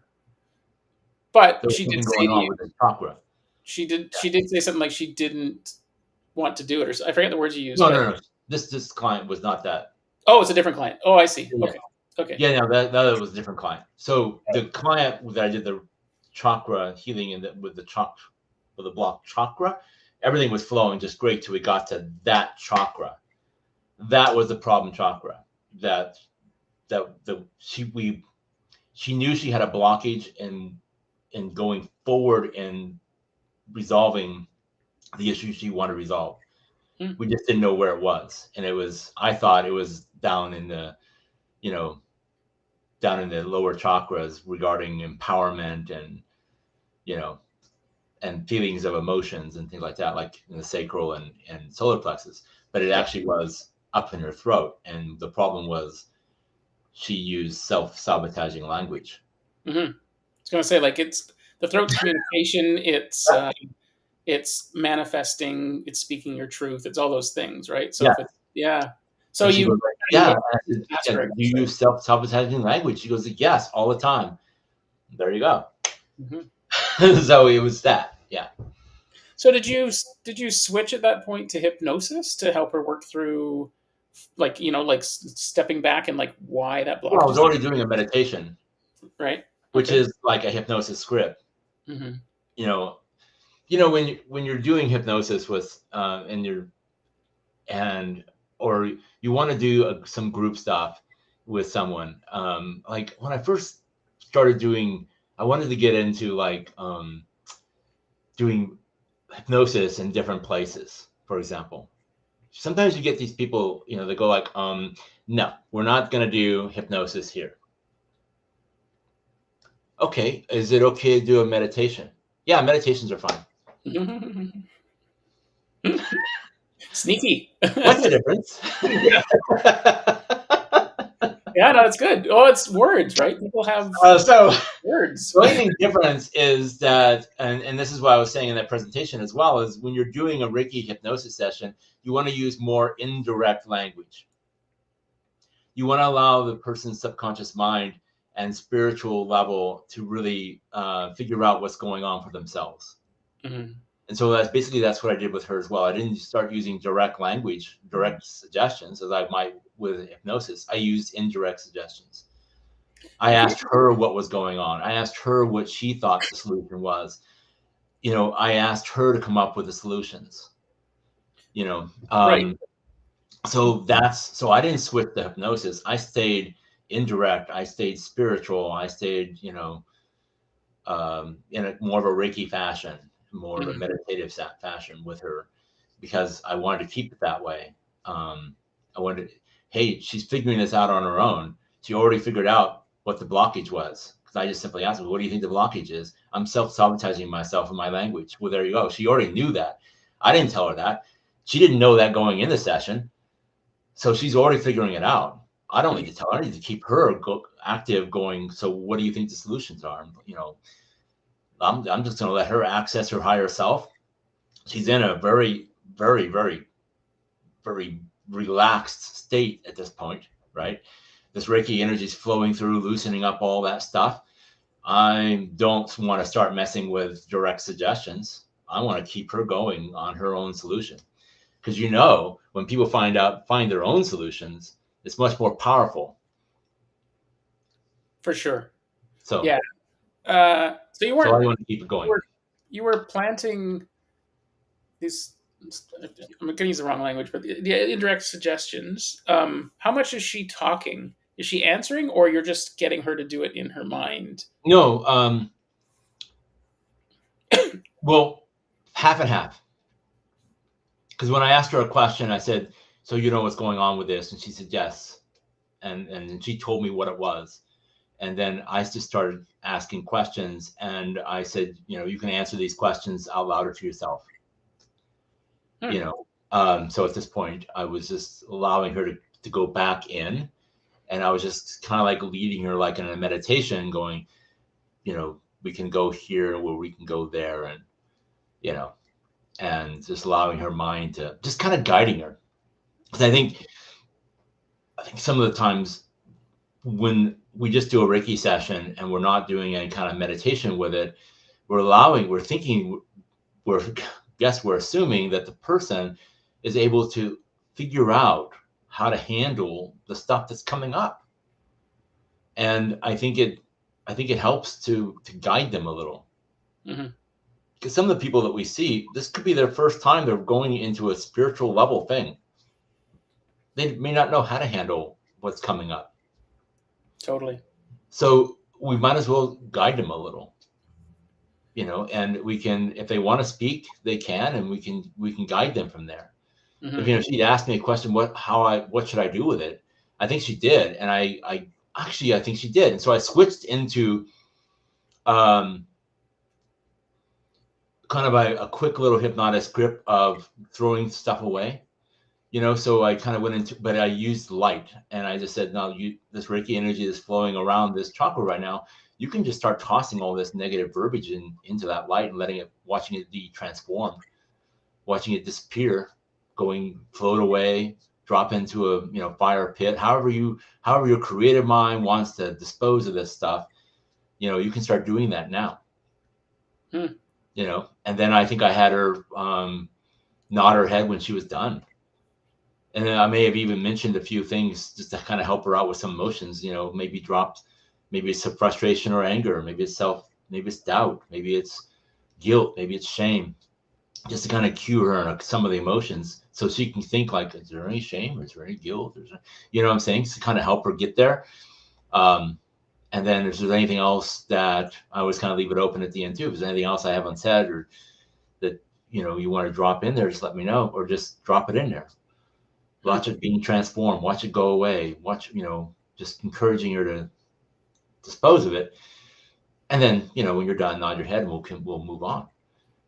But There was she did something say going to on you, with the chakra. she did say something like she didn't want to do it, or I forget the words you used, No, but no, no. This client was not that. oh, it's a different client. Oh, I see. Yeah. Okay. Yeah, no, that was a different client. So the client that I did the chakra healing with the blocked chakra, everything was flowing just great till we got to that chakra. That was the problem chakra. She knew she had a blockage in going forward and resolving the issue she wanted to resolve. We just didn't know where it was, and I thought it was down in the lower chakras regarding empowerment and and feelings of emotions and things like that, like in the sacral and solar plexus. But it actually was up in her throat, and the problem was she used self-sabotaging language. Mm-hmm. I was going to say, like, it's the throat's communication. It's manifesting. It's speaking your truth. It's all those things, right? So So and she you goes like, you I asked her, said, do you use self-sabotaging language? She goes, yes, all the time. There you go. Mm-hmm. So it was that. Yeah. So did you switch at that point to hypnosis to help her work through, like, stepping back and like why that Well, I blockage was is already doing a meditation, right? which is like a hypnosis script. Mm-hmm. When you're doing hypnosis with or you want to do some group stuff with someone. Like when I first started I wanted to get into doing hypnosis in different places. For example, sometimes you get these people, they go like, no, we're not going to do hypnosis here. Okay, is it okay to do a meditation? Yeah, meditations are fine. Sneaky. What's the difference? Yeah, no, it's good. Oh, it's words, right? People have so words. the only thing difference is that, and this is what I was saying in that presentation as well, is when you're doing a Reiki hypnosis session, you want to use more indirect language. You want to allow the person's subconscious mind and spiritual level to really figure out what's going on for themselves. Mm-hmm. And so that's what I did with her as well. I didn't start using direct language, direct suggestions, as I might with hypnosis. I used indirect suggestions. I asked her what was going on. I asked her what she thought the solution was. I asked her to come up with the solutions. Right. So I didn't switch to hypnosis. I stayed indirect. I stayed spiritual. I stayed, in a more of a Reiki fashion, more of a meditative fashion with her, because I wanted to keep it that way. Hey, she's figuring this out on her own. She already figured out what the blockage was. Because I just simply asked her, what do you think the blockage is? I'm self-sabotaging myself in my language. Well, there you go. She already knew that. I didn't tell her that. She didn't know that going in the session. So she's already figuring it out. I don't need to tell her. I need to keep her active going. So what do you think the solutions are? I'm just going to let her access her higher self. She's in a very, very, very, very relaxed state at this point, right? This Reiki energy is flowing through, loosening up all that stuff. I don't want to start messing with direct suggestions. I want to keep her going on her own solution. Because when people find their own solutions, it's much more powerful. For sure. So yeah. So you weren't. So I want to keep it going. You were planting these. I'm going to use the wrong language, but the indirect suggestions. How much is she talking? Is she answering, or you're just getting her to do it in her mind? No. Well, half and half. Because when I asked her a question, I said, so you know what's going on with this? And she said, yes. And she told me what it was. And then I just started asking questions. And I said, you can answer these questions out louder to yourself. So at this point, I was just allowing her to go back in. And I was just kind of like leading her like in a meditation going, we can go here where we can go there, and and just allowing her mind to just kind of guiding her. Because I think some of the times when we just do a Reiki session and we're not doing any kind of meditation with it, we're thinking, we're assuming that the person is able to figure out how to handle the stuff that's coming up. And I think it helps to guide them a little. Because some of the people that we see, this could be their first time they're going into a spiritual level thing. They may not know how to handle what's coming up. Totally. So we might as well guide them a little, and we can, if they want to speak, they can, and we can guide them from there. If she'd asked me a question, what should I do with it? I think she did, and I think she did, and so I switched into kind of a quick little hypnotic script of throwing stuff away. So I kind of went into, but I used light, and I just said, no, this Reiki energy is flowing around this chakra right now. You can just start tossing all this negative verbiage into that light and watching it be transformed, watching it disappear, float away, drop into a fire pit. However your creative mind wants to dispose of this stuff, you can start doing that now. And then I think I had her nod her head when she was done. And then I may have even mentioned a few things just to kind of help her out with some emotions, maybe it's some frustration or anger, maybe it's doubt, maybe it's guilt, maybe it's shame, just to kind of cue her on some of the emotions so she can think like, is there any shame? Or is there any guilt? What I'm saying? To kind of help her get there. And then if there's anything else that I always kind of leave it open at the end too. If there's anything else I haven't said or that, you want to drop in there, just let me know, or just drop it in there. Watch it being transformed, watch it go away, just encouraging her to dispose of it. And then, when you're done, nod your head and we'll move on.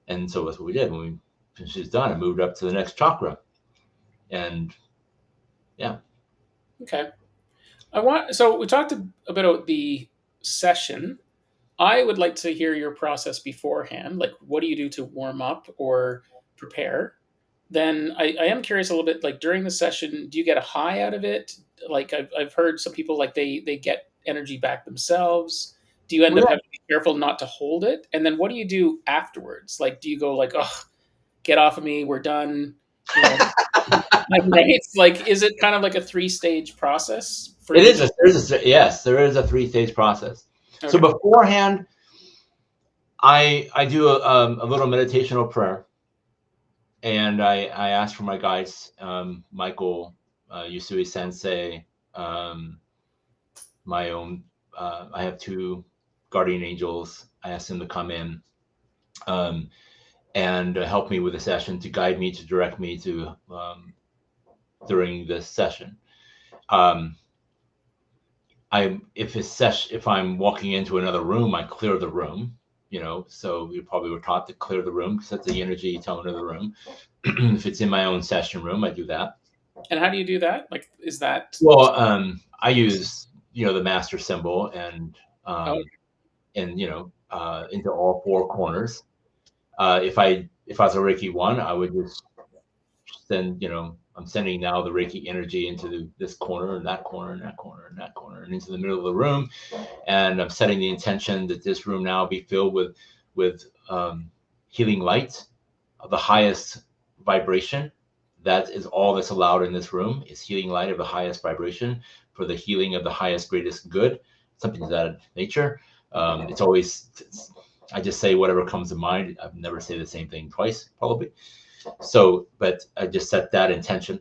And so that's what we did. When she's done, I moved up to the next chakra. And yeah. Okay. So we talked about the session. I would like to hear your process beforehand. Like, what do you do to warm up or prepare? Then I am curious a little bit, like during the session, do you get a high out of it? Like I've heard some people like they get energy back themselves. Do you end up having to be careful not to hold it? And then what do you do afterwards? Like, do you go like, oh, get off of me, we're done? It's like, is it kind of like a 3-stage process? It is. Yes, there is a 3-stage process. Okay. So beforehand, I do a little meditational prayer. And I asked for my guides, Michael, Yusui Sensei, my own. I have 2 guardian angels. I asked them to come in and help me with the session, to guide me, to direct me to during this session. If I'm walking into another room, I clear the room. So we probably were taught to clear the room because that's the energy tone of the room. If it's in my own session room, I do that. And how do you do that? Like, is that? Well, I use, the master symbol and into all 4 corners. If I was a Reiki 1, I would just send, I'm sending now the Reiki energy into this corner and that corner and that corner and that corner and into the middle of the room. And I'm setting the intention that this room now be filled with healing light of the highest vibration. That is all that's allowed in this room, is healing light of the highest vibration for the healing of the highest, greatest good, something of that nature. It's always, I just say whatever comes to mind. I've never say the same thing twice, probably. So, but I just set that intention.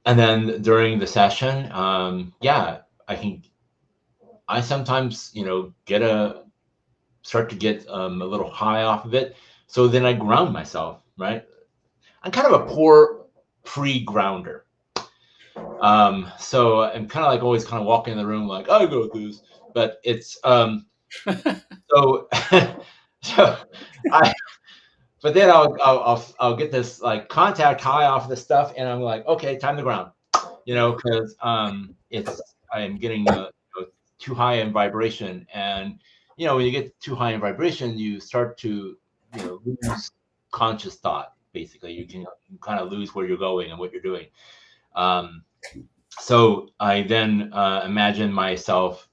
And then during the session, I sometimes, start to get a little high off of it. So then I ground myself, right? I'm kind of a poor pre-grounder. So I'm kind of like always kind of walking in the room like, I go through this, but it's, but then I'll get this like contact high off of this stuff, and I'm like, okay, time to ground, because I am getting too high in vibration. And, when you get too high in vibration, you start to, lose conscious thought. Basically, you can kind of lose where you're going and what you're doing. So I then imagine myself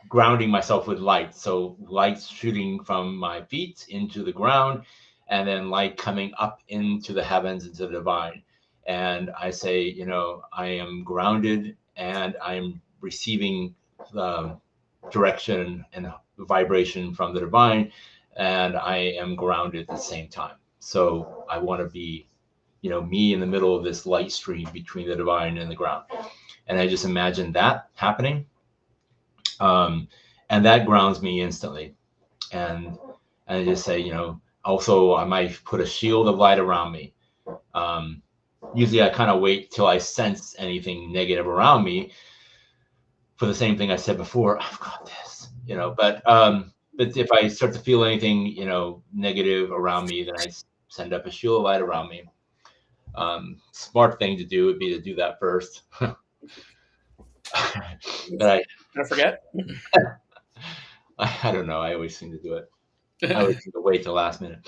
grounding myself with light. So light shooting from my feet into the ground, and then light coming up into the heavens, into the divine. And I say, I am grounded and I'm receiving the direction and vibration from the divine, and I am grounded at the same time. So I want to be, me in the middle of this light stream between the divine and the ground. And I just imagine that happening. And that grounds me instantly. And I just say, also I might put a shield of light around me. Usually I kind of wait till I sense anything negative around me for the same thing I said before. I've got this, but if I start to feel anything, negative around me, then I send up a shield of light around me. Smart thing to do would be to do that first. But I forget. I don't know. I always seem to do it. I always seem to wait till the last minute.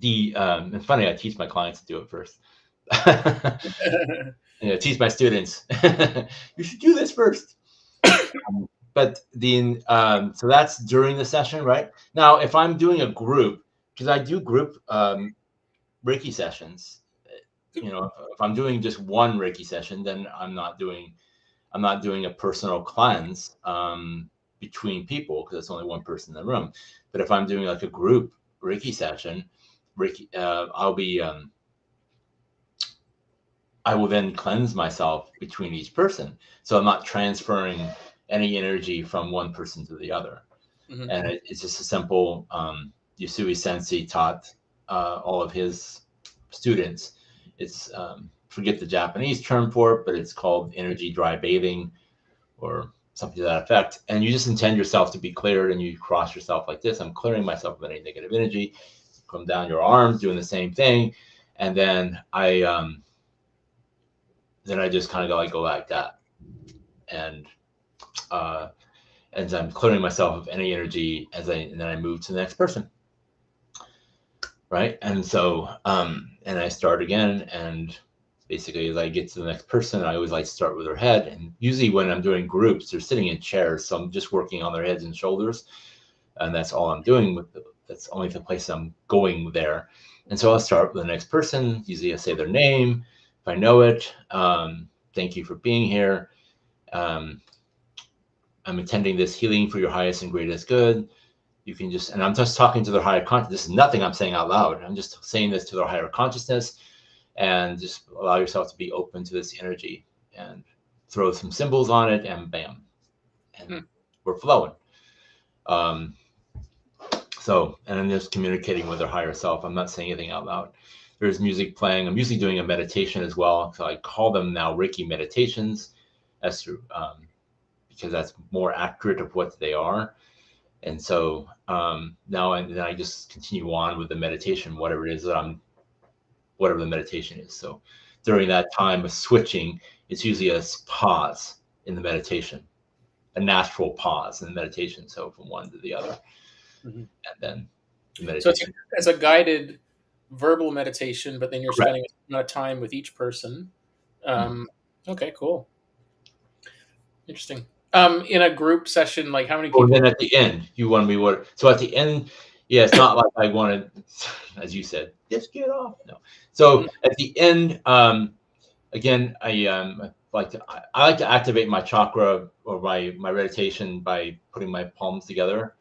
It's funny. I teach my clients to do it first. Teach my students. You should do this first. But so that's during the session, right? Now, if I'm doing a group, because I do group Reiki sessions, if I'm doing just one Reiki session, then I'm not doing a personal cleanse between people, because it's only one person in the room. But if I'm doing like a group Reiki session, I will then cleanse myself between each person. So I'm not transferring any energy from one person to the other. Mm-hmm. And it's just a simple, Yusui Sensei taught all of his students. It's, forget the Japanese term for it, but it's called energy dry bathing or something to that effect. And you just intend yourself to be cleared, and you cross yourself like this. I'm clearing myself of any negative energy. Come down your arms, doing the same thing. And then I just kind of go like that. And I'm clearing myself of any energy and then I move to the next person. Right. And so, and I start again, and basically as I get to the next person, I always like to start with their head. And usually when I'm doing groups, they're sitting in chairs. So I'm just working on their heads and shoulders. And that's all I'm doing that's only the place I'm going there. And so I'll start with the next person. Usually I say their name if I know it. Thank you for being here. I'm intending this healing for your highest and greatest good. You can and I'm just talking to their higher consciousness. This is nothing I'm saying out loud. I'm just saying this to their higher consciousness, and just allow yourself to be open to this energy and throw some symbols on it, and bam, and we're flowing. So, and I'm just communicating with their higher self. I'm not saying anything out loud. There's music playing. I'm usually doing a meditation as well. So I call them now Reiki meditations, as through, because that's more accurate of what they are. And so now and then I just continue on with the meditation, whatever it is whatever the meditation is. So during that time of switching, it's usually a pause in the meditation, a natural pause in the meditation. So from one to the other. Mm-hmm. And then the meditation. So it's a guided verbal meditation, but then you're spending a lot of time with each person. Okay, cool. Interesting. In a group session, like how many people? And then at the end, you want to be what? So at the end, yeah, it's not like I wanted, as you said, just get off. No. So at the end, again, I like to activate my chakra or my meditation by putting my palms together.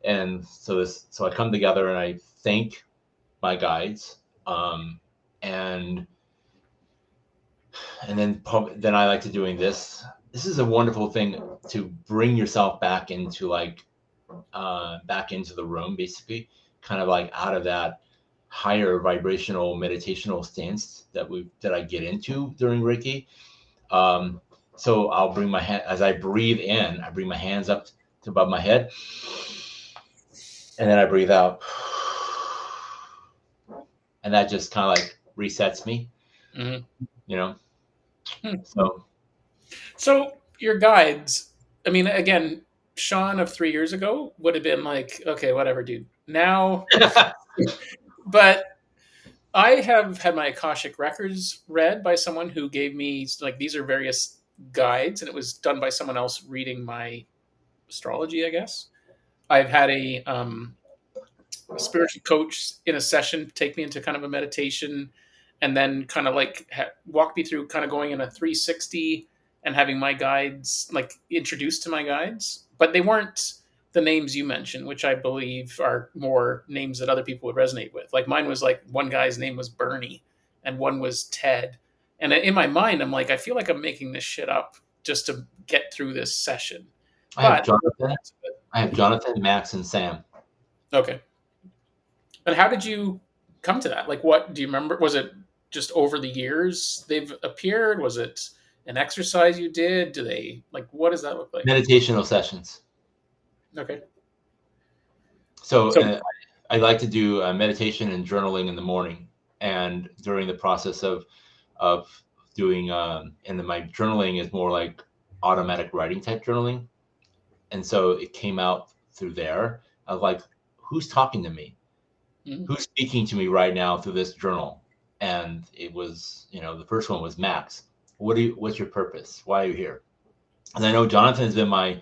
And so I come together and I thank my guides, and then I like to doing this. This is a wonderful thing to bring yourself back into back into the room, basically, kind of like out of that higher vibrational meditational stance that I get into during Reiki. So I'll bring my hand as I breathe in. I bring my hands up to above my head, and then I breathe out, and that just kind of like resets me. Mm-hmm. So So your guides, I mean, again, Sean of 3 years ago would have been like, okay, whatever, dude. Now, but I have had my Akashic records read by someone who gave me like these are various guides, and it was done by someone else reading my astrology, I guess. I've had a spiritual coach in a session take me into kind of a meditation and then kind of like walk me through kind of going in a 360 and having my guides like introduced to my guides, but they weren't the names you mentioned, which I believe are more names that other people would resonate with. Like mine was like one guy's name was Bernie and one was Ted, and in my mind I'm like, I feel like I'm making this shit up just to get through this session. I have But Jonathan. I have Jonathan, Max, and Sam. okay. And how did you come to that? Like, what do you remember? Was it just over the years they've appeared? Was it an exercise you did? Do they like? What does that look like? Meditational sessions. Okay. So So I like to do meditation and journaling in the morning, and during the process of doing, and then my journaling is more like automatic writing type journaling, and so it came out through there of like, who's talking to me? mhm. Who's speaking to me right now through this journal? And it was, the first one was Max. What's your purpose? Why are you here? And I know Jonathan has been my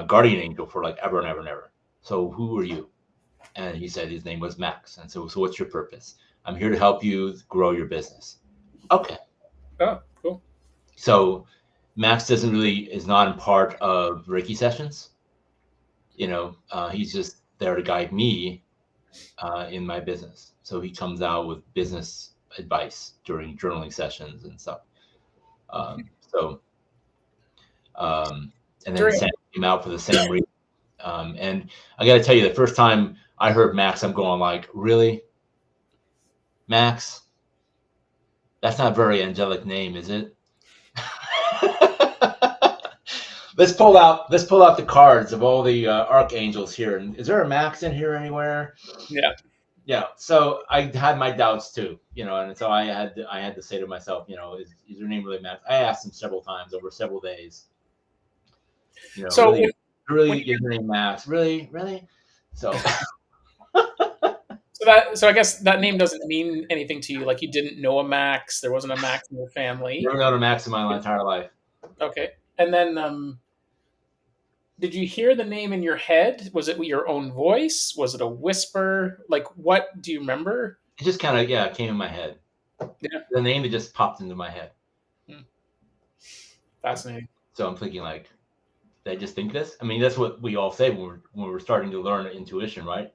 guardian angel for like ever and ever and ever. So who are you? And he said his name was Max. And so what's your purpose? I'm here to help you grow your business. Okay. Oh, cool. So Max is not in part of Reiki sessions. He's just there to guide me in my business. So he comes out with business advice during journaling sessions and stuff. So and then Sam came out for the same reason. And I got to tell you, the first time I heard Max, I'm going like, really, Max? That's not a very angelic name, is it? Let's pull out the cards of all the archangels here. And is there a Max in here anywhere? Yeah. So I had my doubts too, and so I had to say to myself, is your name really Max? I asked him several times over several days. So really, is your name Max? Really? So. So I guess that name doesn't mean anything to you. Like you didn't know a Max. There wasn't a Max in your family. Never known a Max in my entire life. Okay. And then did you hear the name in your head? Was it your own voice? Was it a whisper? Like, what do you remember? It just kind of, came in my head. Yeah. The name, it just popped into my head. Fascinating. So I'm thinking like, did I just think this? I mean, that's what we all say when we're starting to learn intuition, right?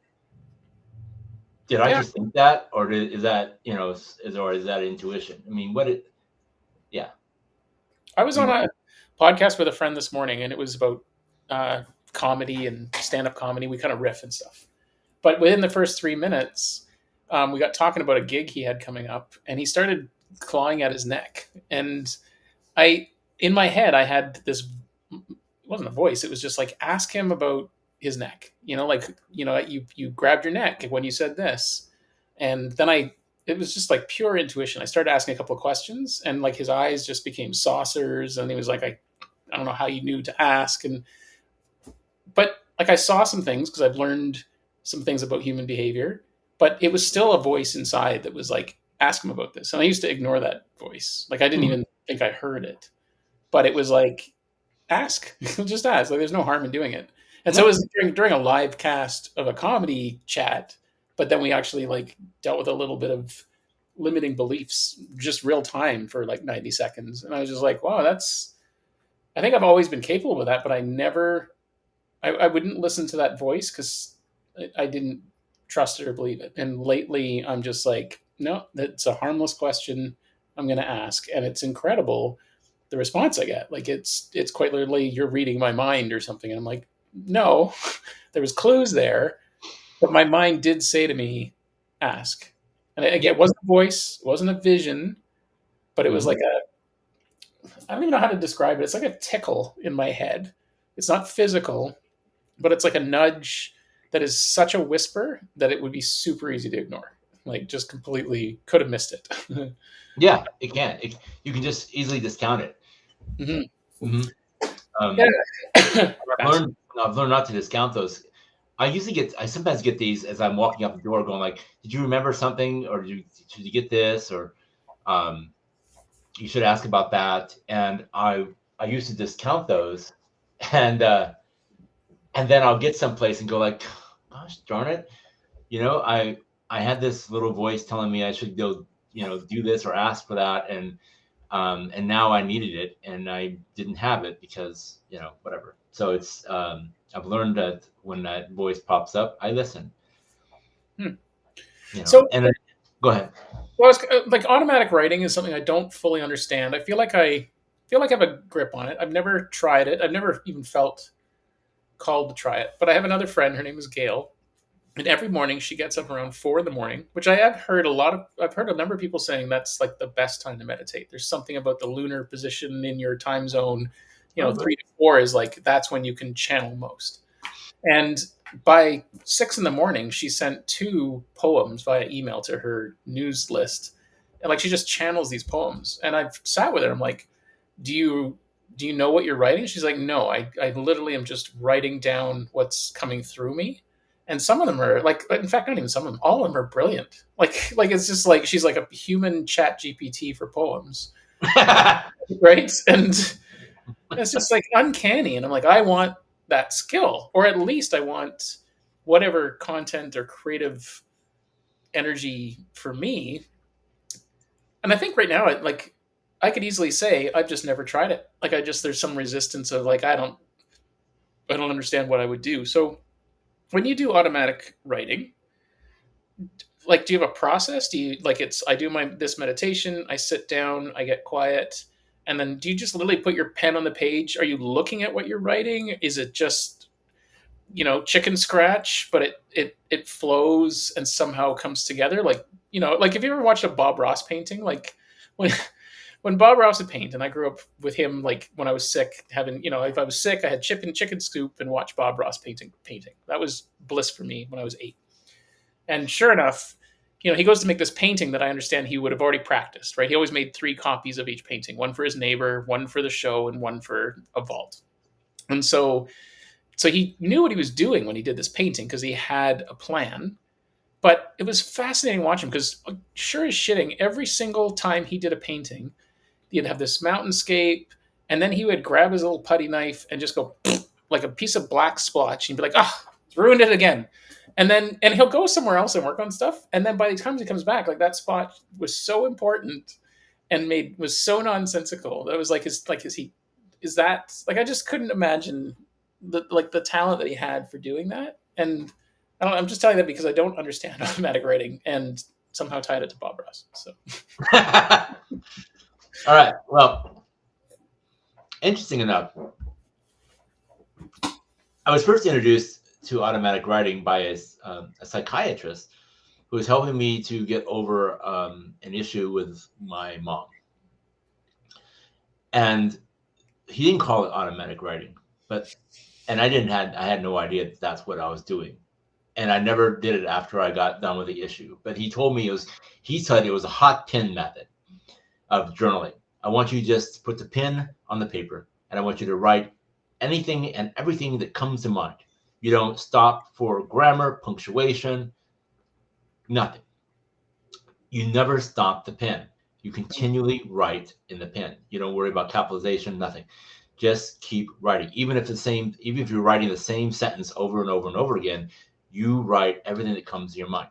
Did I just think that, or is that, is that intuition? I mean, I was on a podcast with a friend this morning, and it was about comedy and stand-up comedy. We kind of riff and stuff. But within the first 3 minutes, we got talking about a gig he had coming up, and he started clawing at his neck. And in my head, I had this, it wasn't a voice. It was just like, ask him about his neck, you grabbed your neck when you said this. And then it was just like pure intuition. I started asking a couple of questions, and like his eyes just became saucers, and he was like, I don't know how you knew to ask. But like I saw some things because I've learned some things about human behavior, but it was still a voice inside that was like, ask him about this. And I used to ignore that voice. Like I didn't even think I heard it, but it was like, ask, just ask. Like there's no harm in doing it. And so it was during a live cast of a comedy chat, but then we actually like dealt with a little bit of limiting beliefs, just real time for like 90 seconds. And I was just like, wow, I think I've always been capable of that, but I wouldn't listen to that voice because I didn't trust it or believe it. And lately I'm just like, no, that's a harmless question I'm going to ask. And it's incredible the response I get. Like it's quite literally, you're reading my mind or something. And I'm like, no, there was clues there, but my mind did say to me, ask. And again, it wasn't a voice, it wasn't a vision, but it was like I don't even know how to describe it. It's like a tickle in my head. It's not physical, but it's like a nudge that is such a whisper that it would be super easy to ignore. Like just completely could have missed it. Yeah, it can. You can just easily discount it. Mm-hmm. Mm-hmm. Yeah. I've learned not to discount those. I sometimes get these as I'm walking out the door going like, did you remember something? Or should you get this? Or um, you should ask about that. And I used to discount those and then I'll get someplace and go like, gosh darn it. I had this little voice telling me I should go, do this or ask for that. And now I needed it and I didn't have it because, whatever. So I've learned that when that voice pops up, I listen, Hmm. you know, So, and then, go ahead. well, like automatic writing is something I don't fully understand. I have a grip on it. I've never tried it. I've never even felt called to try it. But I have another friend. Her name is Gail, and every morning she gets up around 4 in the morning, which I've heard a number of people saying that's like the best time to meditate. There's something about the lunar position in your time zone. Oh, 3 to 4 is like that's when you can channel most. And by 6 in the morning, she sent 2 poems via email to her news list, and like she just channels these poems. And I've sat with her. I'm like, do you know what you're writing? She's like, no, I literally am just writing down what's coming through me. And some of them are like, in fact, not even some of them, all of them are brilliant. Like it's just like she's like a human chat GPT for poems, right? And it's just like uncanny. And I'm like, I want that skill, or at least I want whatever content or creative energy for me. And I think right now, I could easily say I've just never tried it. Like there's some resistance of like I don't understand what I would do. So when you do automatic writing, like do you have a process? Do you like it's I do my this meditation, I sit down, I get quiet, and then do you just literally put your pen on the page? Are you looking at what you're writing? Is it just chicken scratch, but it flows and somehow comes together? Like like if you ever watched a Bob Ross painting, like when when Bob Ross would paint, and I grew up with him, like when I was sick, having if I was sick, I had chicken soup and watched Bob Ross painting. That was bliss for me when I was 8. And sure enough, he goes to make this painting that I understand he would have already practiced, right? He always made 3 copies of each painting, one for his neighbor, one for the show, and one for a vault. And so he knew what he was doing when he did this painting because he had a plan. But it was fascinating watching him because sure as shitting, every single time he did a painting, he'd have this mountainscape, and then he would grab his little putty knife and just go like a piece of black splotch. And he'd be like, ruined it again. And he'll go somewhere else and work on stuff. And then by the time he comes back, like that spot was so important and was so nonsensical. That was like is that like I just couldn't imagine the talent that he had for doing that. And I'm just telling that because I don't understand automatic writing and somehow tied it to Bob Ross. So all right. Well, interesting enough, I was first introduced to automatic writing by a psychiatrist who was helping me to get over an issue with my mom. And he didn't call it automatic writing, and I had no idea that's what I was doing. And I never did it after I got done with the issue. But he told me he said it was a hot pen method of journaling. I want you to just put the pen on the paper and I want you to write anything and everything that comes to mind. You don't stop for grammar, punctuation, nothing. You never stop the pen. You continually write in the pen. You don't worry about capitalization, nothing. Just keep writing. Even if you're writing the same sentence over and over and over again, you write everything that comes to your mind.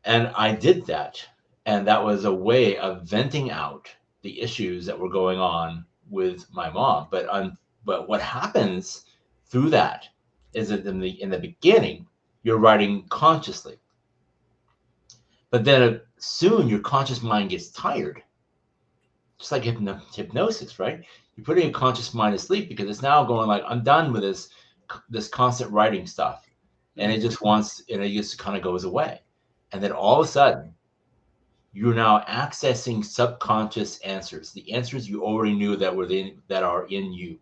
And I did that. And that was a way of venting out the issues that were going on with my mom. But what happens through that is that in the beginning, you're writing consciously. But then soon your conscious mind gets tired. Just like hypnosis, right? You're putting a conscious mind to sleep because it's now going like, I'm done with this constant writing stuff. And it just kind of goes away. And then all of a sudden, you're now accessing subconscious answers, the answers you already knew that are in you.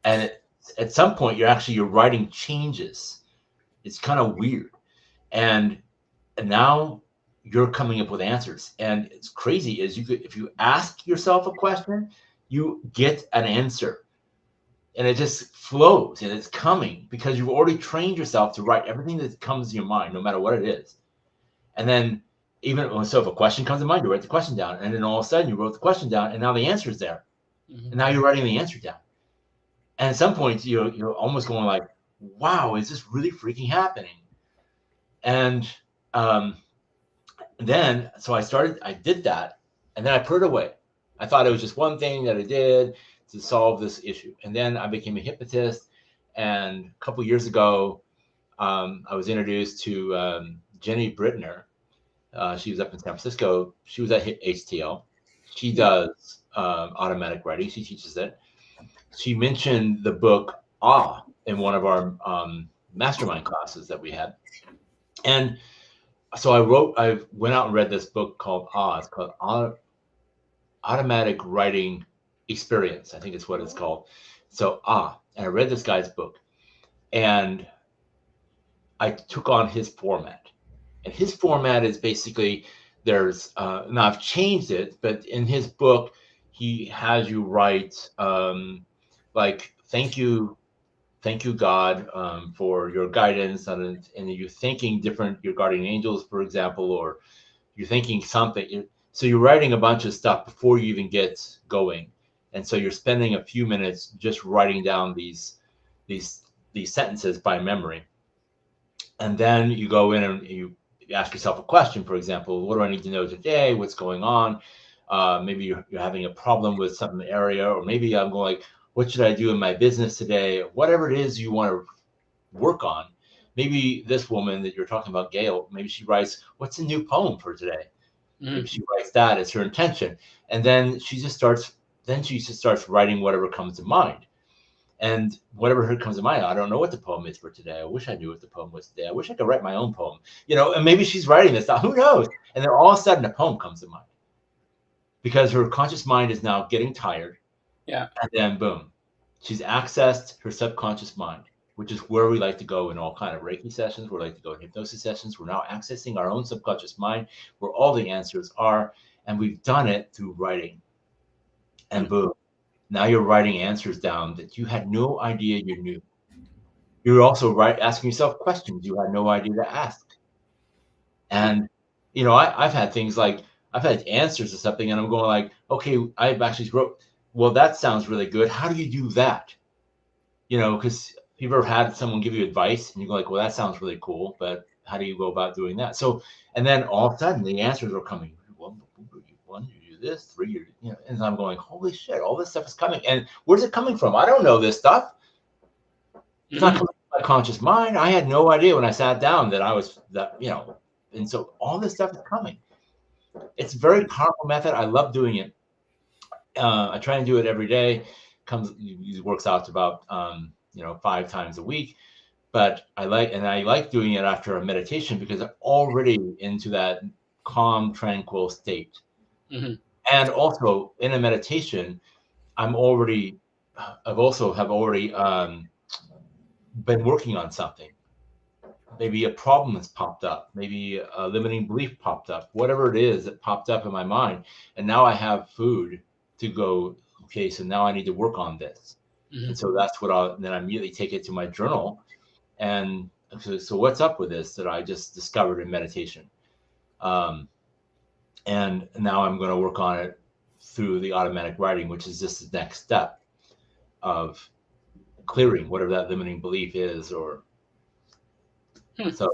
And at some point, your writing changes. It's kind of weird. And now you're coming up with answers. And it's crazy is if you ask yourself a question, you get an answer. And it just flows and it's coming because you've already trained yourself to write everything that comes to your mind, no matter what it is. And then so if a question comes to mind, you write the question down. And then all of a sudden you wrote the question down and now the answer is there. And now you're writing the answer down. And at some point you're almost going like, wow, is this really freaking happening? And then, so I did that and then I put it away. I thought it was just one thing that I did to solve this issue. And then I became a hypnotist. And a couple of years ago, I was introduced to Jenny Brittner. She was up in San Francisco. She was at HTL. She does automatic writing. She teaches it. She mentioned the book in one of our mastermind classes that we had. And so I went out and read this book called It's called Automatic Writing Experience. I think it's what it's called. So and I read this guy's book and I took on his format. And his format is basically there's now I've changed it, but in his book, he has you write like, thank you, God, for your guidance. And you're thinking different, your guardian angels, for example, or you're thinking something. So you're writing a bunch of stuff before you even get going. And so you're spending a few minutes just writing down these sentences by memory. And then you go in and you ask yourself a question, for example, what do I need to know today? What's going on? Maybe you're having a problem with some area, or maybe I'm going like, what should I do in my business today? Whatever it is you want to work on. Maybe this woman that you're talking about, Gail, maybe she writes, what's a new poem for today? Maybe she writes that as her intention. And then she just starts writing whatever comes to mind. And whatever comes to mind, I don't know what the poem is for today. I wish I knew what the poem was today. I wish I could write my own poem, and maybe she's writing this down. Who knows? And then all of a sudden a poem comes to mind because her conscious mind is now getting tired. Yeah. And then boom, she's accessed her subconscious mind, which is where we like to go in all kind of Reiki sessions. We like to go in hypnosis sessions. We're now accessing our own subconscious mind where all the answers are. And we've done it through writing. And boom, now you're writing answers down that you had no idea you knew. You're also asking yourself questions you had no idea to ask. And, I've had things like, I've had answers to something and I'm going like, okay, I've actually wrote, well, that sounds really good. How do you do that? Because you've ever had someone give you advice and you go like, well, that sounds really cool, but how do you go about doing that? So, and then all of a sudden the answers are coming. One, you do this, three, and I'm going, holy shit, all this stuff is coming. And where's it coming from? I don't know this stuff. It's not coming from my conscious mind. I had no idea when I sat down that I was that, and so all this stuff is coming. It's a very powerful method. I love doing it. I try and do it every day. It works out to about 5 times a week. But I like doing it after a meditation because I'm already into that calm, tranquil state. Mm-hmm. And also in a meditation, I've already been working on something. Maybe a problem has popped up. Maybe a limiting belief popped up. Whatever it is that popped up in my mind, and now I have food to go. Okay, so now I need to work on this. Mm-hmm. And so that's what then I immediately take it to my journal. And so what's up with this that I just discovered in meditation? And now I'm going to work on it through the automatic writing, which is just the next step of clearing whatever that limiting belief is. So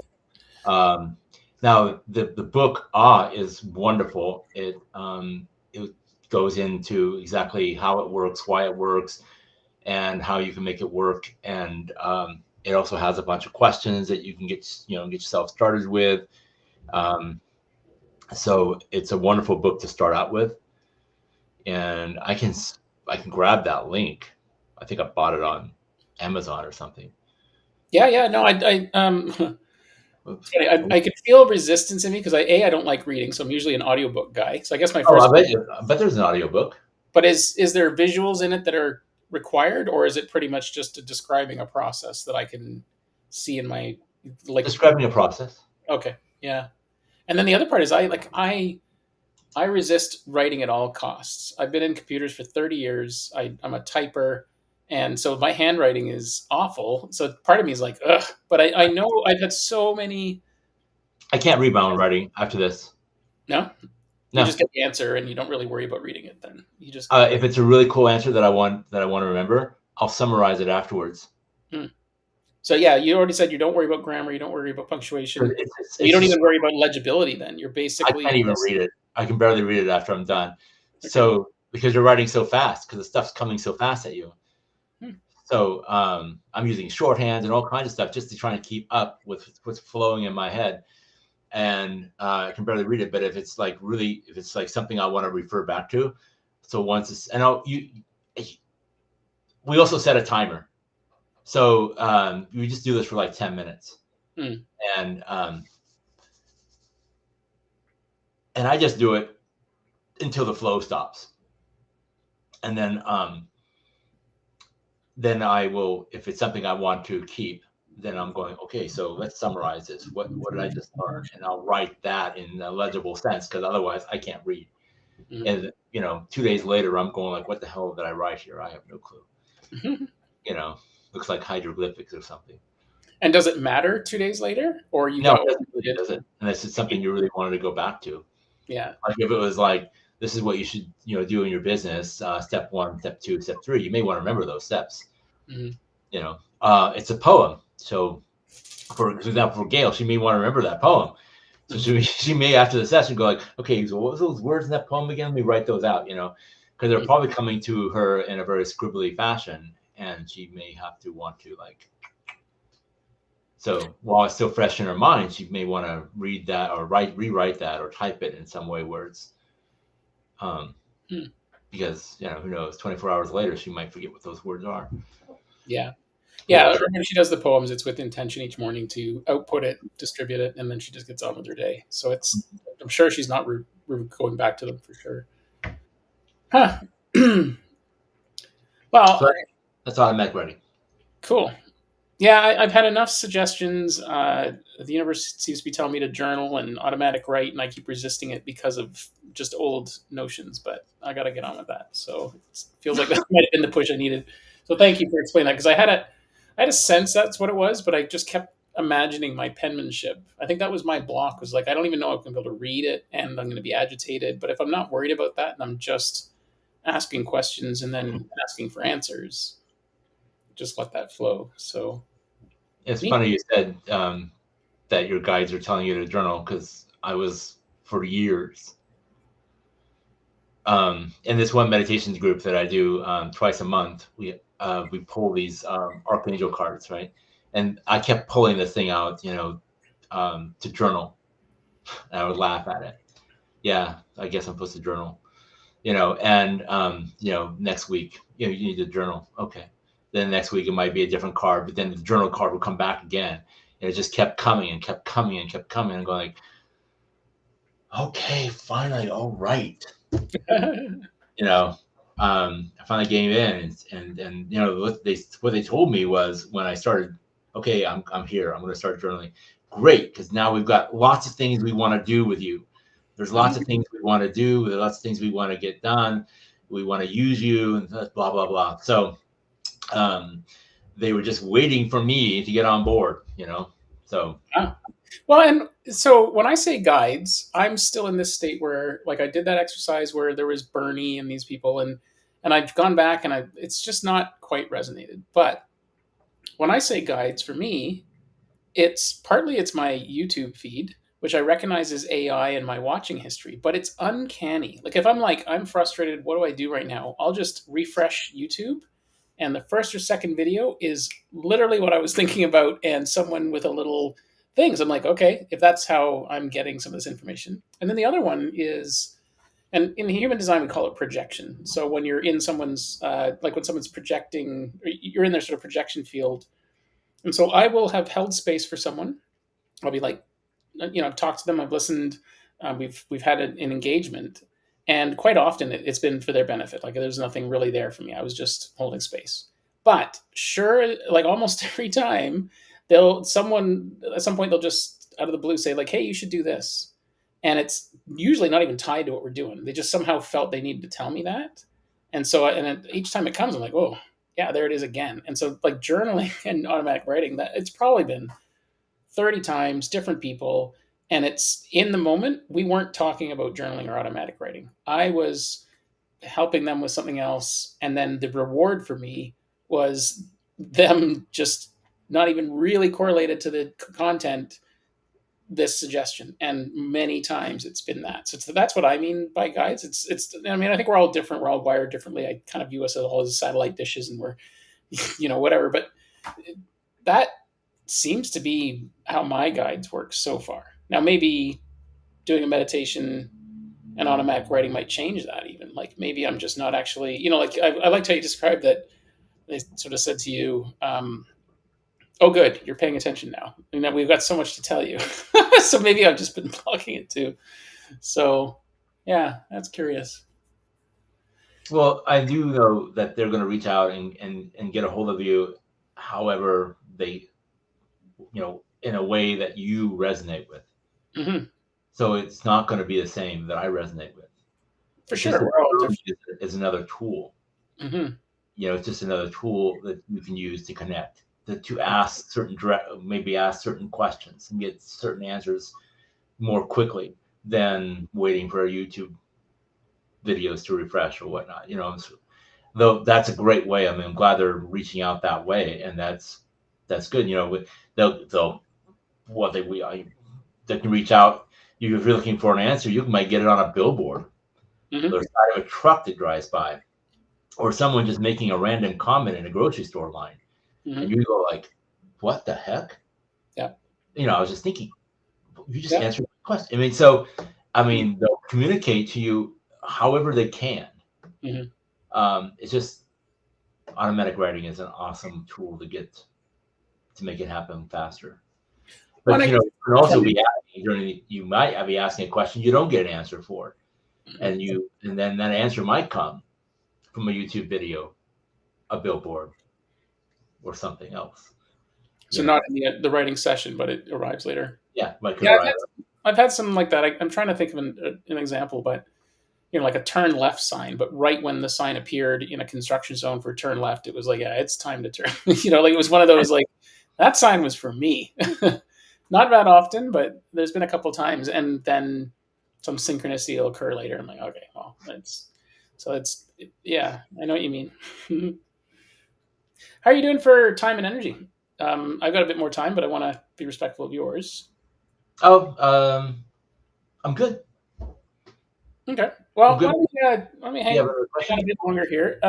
now the book is wonderful. It goes into exactly how it works, why it works, and how you can make it work. And it also has a bunch of questions that you can get yourself started with. So it's a wonderful book to start out with. And I can grab that link. I think I bought it on Amazon or something. Yeah. No, I could feel resistance in me because I don't like reading, so I'm usually an audiobook guy. So I guess my first. I bet there's an audiobook. But is there visuals in it that are required, or is it pretty much just describing a process that I can see in my describing a process? Okay, yeah. And then the other part is I resist writing at all costs. I've been in computers for 30 years. I'm a typer. And so my handwriting is awful. So part of me is like, ugh. But I know I've had so many. I can't read my own writing after this. No, you No. just get the answer and you don't really worry about reading it then. You just. If it's a really cool answer that I want to remember, I'll summarize it afterwards. Hmm. So yeah, you already said you don't worry about grammar. You don't worry about punctuation. You It's don't just even worry about legibility then. You're I basically can't even just. read it. I can barely read it after I'm done. Okay. So because you're writing so fast, because the stuff's coming so fast at you. Hmm. So I'm using shorthand and all kinds of stuff just to try and keep up with what's flowing in my head. And I can barely read it. But if it's like something I want to refer back to, so once it's and we also set a timer. So we just do this for like 10 minutes, Hmm. and I just do it until the flow stops, and then I will, if it's something I want to keep, then I'm going, okay, so let's summarize this. What did I just learn? And I'll write that in a legible sense, because otherwise I can't read. Hmm. And 2 days later, I'm going like, what the hell did I write here? I have no clue. Looks like hieroglyphics or something. And does it matter 2 days later, or you No, got it what doesn't you really, did? does it? Unless it's something you really wanted to go back to. Yeah. Like if it was like, this is what you should, do in your business, step 1, step 2, step 3, you may want to remember those steps. Hmm. It's a poem. So for example, for Gail, she may want to remember that poem. So she may after the session go like, okay, so what was those words in that poem again? Let me write those out, because they're probably coming to her in a very scribbly fashion, and she may have to want to like. So while it's still fresh in her mind, she may want to read that or rewrite that or type it in some way where it's, because who knows, 24 hours later she might forget what those words are. Yeah. Yeah. Yeah. When she does the poems, it's with intention each morning to output it, distribute it, and then she just gets on with her day. So I'm sure she's not going back to them for sure. Huh. So Well, that's automatic. cool. Yeah, I've had enough suggestions. The universe seems to be telling me to journal and automatic write, and I keep resisting it because of just old notions. But I got to get on with that. So it feels like that might have been the push I needed. So thank you for explaining that, because I had a sense that's what it was, but I just kept imagining my penmanship. I think that was my block. Was like I don't even know if I'm going to be able to read it, and I'm going to be agitated. But if I'm not worried about that, and I'm just asking questions and then asking for answers, just let that flow. So. It's Neat. funny you said that your guides are telling you to journal, because I was for years in this one meditations group that I do twice a month. We pull these archangel cards, right? And I kept pulling this thing out, to journal. And I would laugh at it. Yeah, I guess I'm supposed to journal, and next week, you need to journal. Okay. Then next week it might be a different card, but then the journal card will come back again. And it just kept coming and kept coming and kept coming, and going like, okay, finally, all right. I finally gave in, and what they told me was, when I started, okay, I'm here, I'm going to start journaling. Great, because now we've got lots of things we want to do with you. There's lots of things we want to do. There's lots of things we want to get done. We want to use you, and blah blah blah. So they were just waiting for me to get on board. So. Well, and so when I say guides, I'm still in this state where, like, I did that exercise where there was Bernie and these people, and I've gone back and it's just not quite resonated. But when I say guides, for me, it's my YouTube feed, which I recognize as AI in my watching history, but it's uncanny. Like if I'm like I'm frustrated, what do I do right now? I'll just refresh YouTube, and the first or second video is literally what I was thinking about, and someone with a little things. I'm like, okay, if that's how I'm getting some of this information. And then the other one is, and in human design we call it projection. So when you're in someone's like when someone's projecting, you're in their sort of projection field. And so I will have held space for someone. I'll be like, I've talked to them, I've listened, we've had an engagement, and quite often it's been for their benefit. Like there's nothing really there for me. I was just holding space. But sure, like almost every time, someone at some point they'll just out of the blue say like, "Hey, you should do this," and it's usually not even tied to what we're doing. They just somehow felt they needed to tell me that. And so, each time it comes, I'm like, oh, yeah, there it is again. And so, like journaling and automatic writing, that it's probably been 30 times, different people. And it's in the moment, we weren't talking about journaling or automatic writing. I was helping them with something else. And then the reward for me was them just not even really correlated to the content, this suggestion. And many times it's been that. So that's what I mean by guides. I mean, I think we're all different. We're all wired differently. I kind of view us all as satellite dishes and we're, whatever. But that seems to be how my guides work so far. Now, maybe doing a meditation and automatic writing might change that even. Like maybe I'm just not actually, like I liked how you described that. They sort of said to you, oh, good, you're paying attention now. We've got so much to tell you. So maybe I've just been blocking it too. So yeah, that's curious. Well, I do know that they're going to reach out and get a hold of you, however they, in a way that you resonate with. Mm-hmm. So it's not going to be the same that I resonate with. For sure, we're all different. It's another tool. Mm-hmm. It's just another tool that you can use to connect, to ask maybe ask certain questions and get certain answers more quickly than waiting for a YouTube videos to refresh or whatnot. Though that's a great way. I mean, I'm glad they're reaching out that way, and that's good. They can reach out. If you're looking for an answer, you might get it on a billboard, Mm-hmm. or the side of a truck that drives by, or someone just making a random comment in a grocery store line, Mm-hmm. and you go like, "What the heck?" Yeah. I was just thinking, you just answered my question. They'll communicate to you however they can. Mm-hmm. It's just automatic writing is an awesome tool to make it happen faster. But you can also be asking you might be asking a question you don't get an answer for, and then that answer might come from a YouTube video, a billboard, or something else. So not in the writing session, but it arrives later. Yeah, I've had some like that. I'm trying to think of an example, but like a turn left sign. But right when the sign appeared in a construction zone for turn left, it was like, yeah, it's time to turn. Like it was one of those like that sign was for me. Not that often, but there's been a couple times, and then some synchronicity will occur later. I'm like, okay, well, yeah, I know what you mean. How are you doing for time and energy? I've got a bit more time, but I want to be respectful of yours. Oh, I'm good. Okay. Well, let me hang on a bit longer here.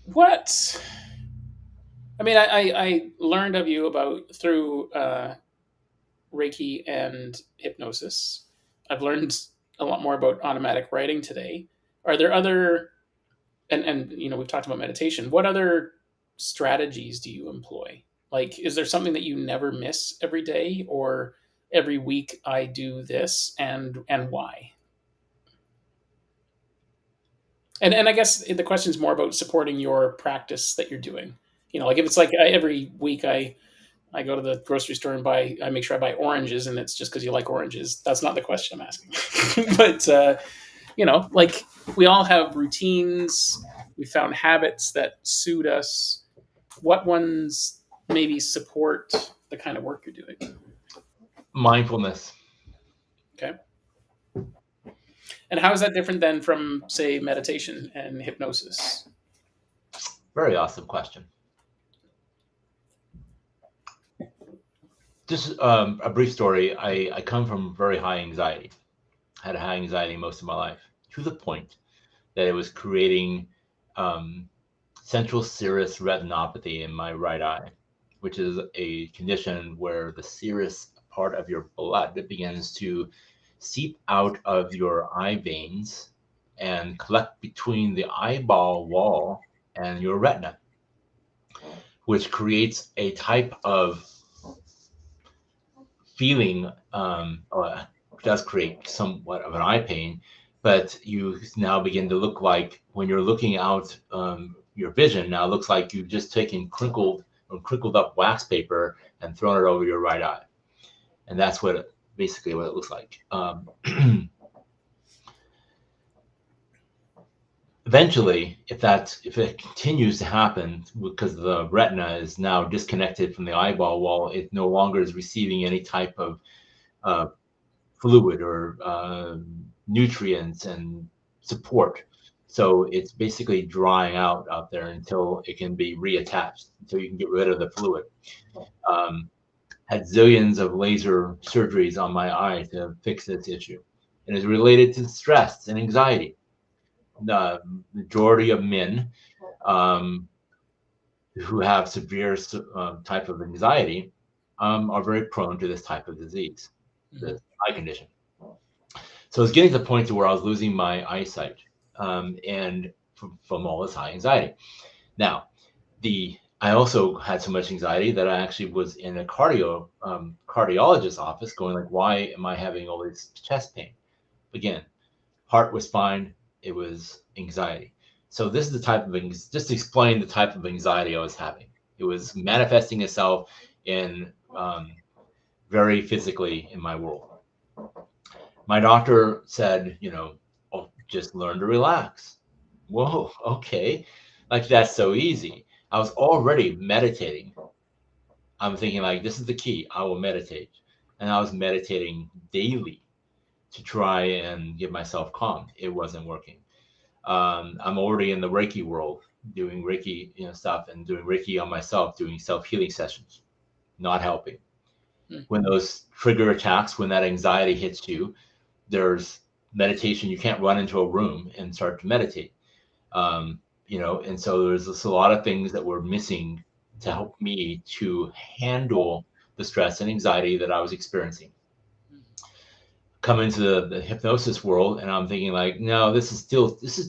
What? I mean, I learned of you through Reiki and hypnosis. I've learned a lot more about automatic writing today. Are there other, and we've talked about meditation. What other strategies do you employ? Like, is there something that you never miss every day, or every week I do this, and why? And I guess the question is more about supporting your practice that you're doing. Like if it's like every week I go to the grocery store and I make sure I buy oranges, and it's just because you like oranges. That's not the question I'm asking. But like we all have routines. We found habits that suit us. What ones maybe support the kind of work you're doing? Mindfulness. Okay. And how is that different than from, say, meditation and hypnosis? Very awesome question. Just a brief story. I come from very high anxiety. I had high anxiety most of my life, to the point that it was creating central serous retinopathy in my right eye, which is a condition where the serous part of your blood begins to seep out of your eye veins and collect between the eyeball wall and your retina, which creates a type of feeling, does create somewhat of an eye pain, but you now begin to look like, when you're looking out, your vision now looks like you've just taken crinkled up wax paper and thrown it over your right eye. And that's what basically what it looks like. Eventually, if it continues to happen because the retina is now disconnected from the eyeball wall, it no longer is receiving any type of fluid or nutrients and support. So it's basically drying out there until it can be reattached, until you can get rid of the fluid. Had zillions of laser surgeries on my eye to fix this issue. And it's related to stress and anxiety. The majority of men who have severe type of anxiety are very prone to this type of disease, this eye condition. So it's getting to the point to where I was losing my eyesight, and from all this high anxiety. Now, I also had so much anxiety that I actually was in a cardiologist's office going like, why am I having all this chest pain? Again, heart was fine. It was anxiety. So this is the type of just to explain the type of anxiety I was having. It was manifesting itself in very physically in my world. My doctor said, oh, just learn to relax. Whoa, okay. Like that's so easy. I was already meditating. I'm thinking like, this is the key. I will meditate. And I was meditating daily to try and get myself calm. It wasn't working. I'm already in the Reiki world, doing Reiki, stuff and doing Reiki on myself, doing self-healing sessions, not helping. When those trigger attacks, when that anxiety hits you, there's meditation. You can't run into a room and start to meditate. And so there's just a lot of things that were missing to help me to handle the stress and anxiety that I was experiencing. Come into the hypnosis world, and I'm thinking like, no, this is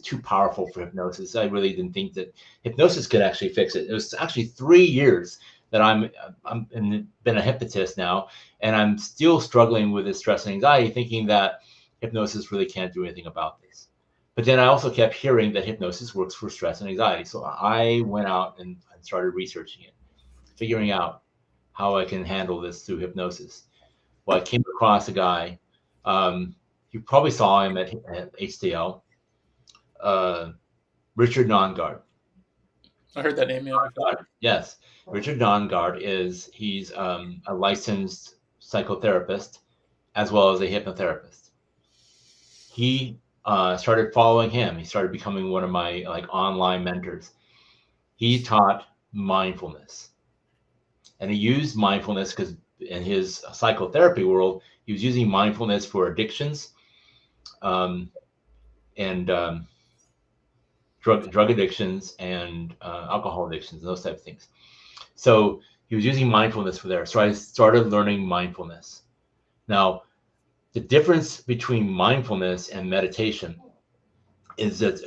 too powerful for hypnosis. I really didn't think that hypnosis could actually fix it. It was actually 3 years that I'm been a hypnotist now, and I'm still struggling with this stress and anxiety, thinking that hypnosis really can't do anything about this. But then I also kept hearing that hypnosis works for stress and anxiety. So I went out and started researching it, figuring out how I can handle this through hypnosis. Well, I came across a guy. You probably saw him at HDL, Richard Nongard. I heard that name. Yes. Richard Nongard he's a licensed psychotherapist as well as a hypnotherapist. He started following him. He started becoming one of my online mentors. He taught mindfulness, and he used mindfulness because in his psychotherapy world, he was using mindfulness for addictions, and drug addictions and alcohol addictions, and those type of things. So he was using mindfulness for there. So I started learning mindfulness. Now, the difference between mindfulness and meditation is that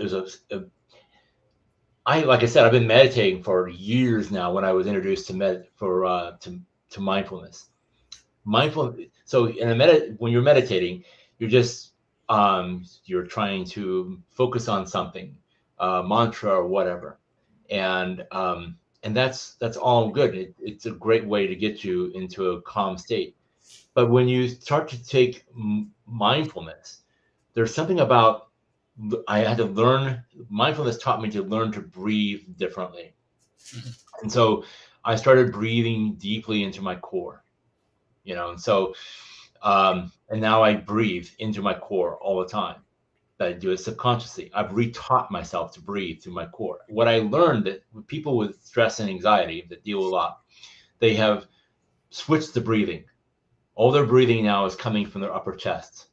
like I said, I've been meditating for years now. When I was introduced to mindfulness, So when you're meditating, you're just you're trying to focus on something, mantra or whatever, and that's all good. It's a great way to get you into a calm state. But when you start to take mindfulness, there's something about I had to learn. Mindfulness taught me to learn to breathe differently, and so I started breathing deeply into my core. And so and now I breathe into my core all the time. But I do it subconsciously. I've retaught myself to breathe through my core. What I learned that with people with stress and anxiety that deal a lot, they have switched the breathing. All their breathing now is coming from their upper chest.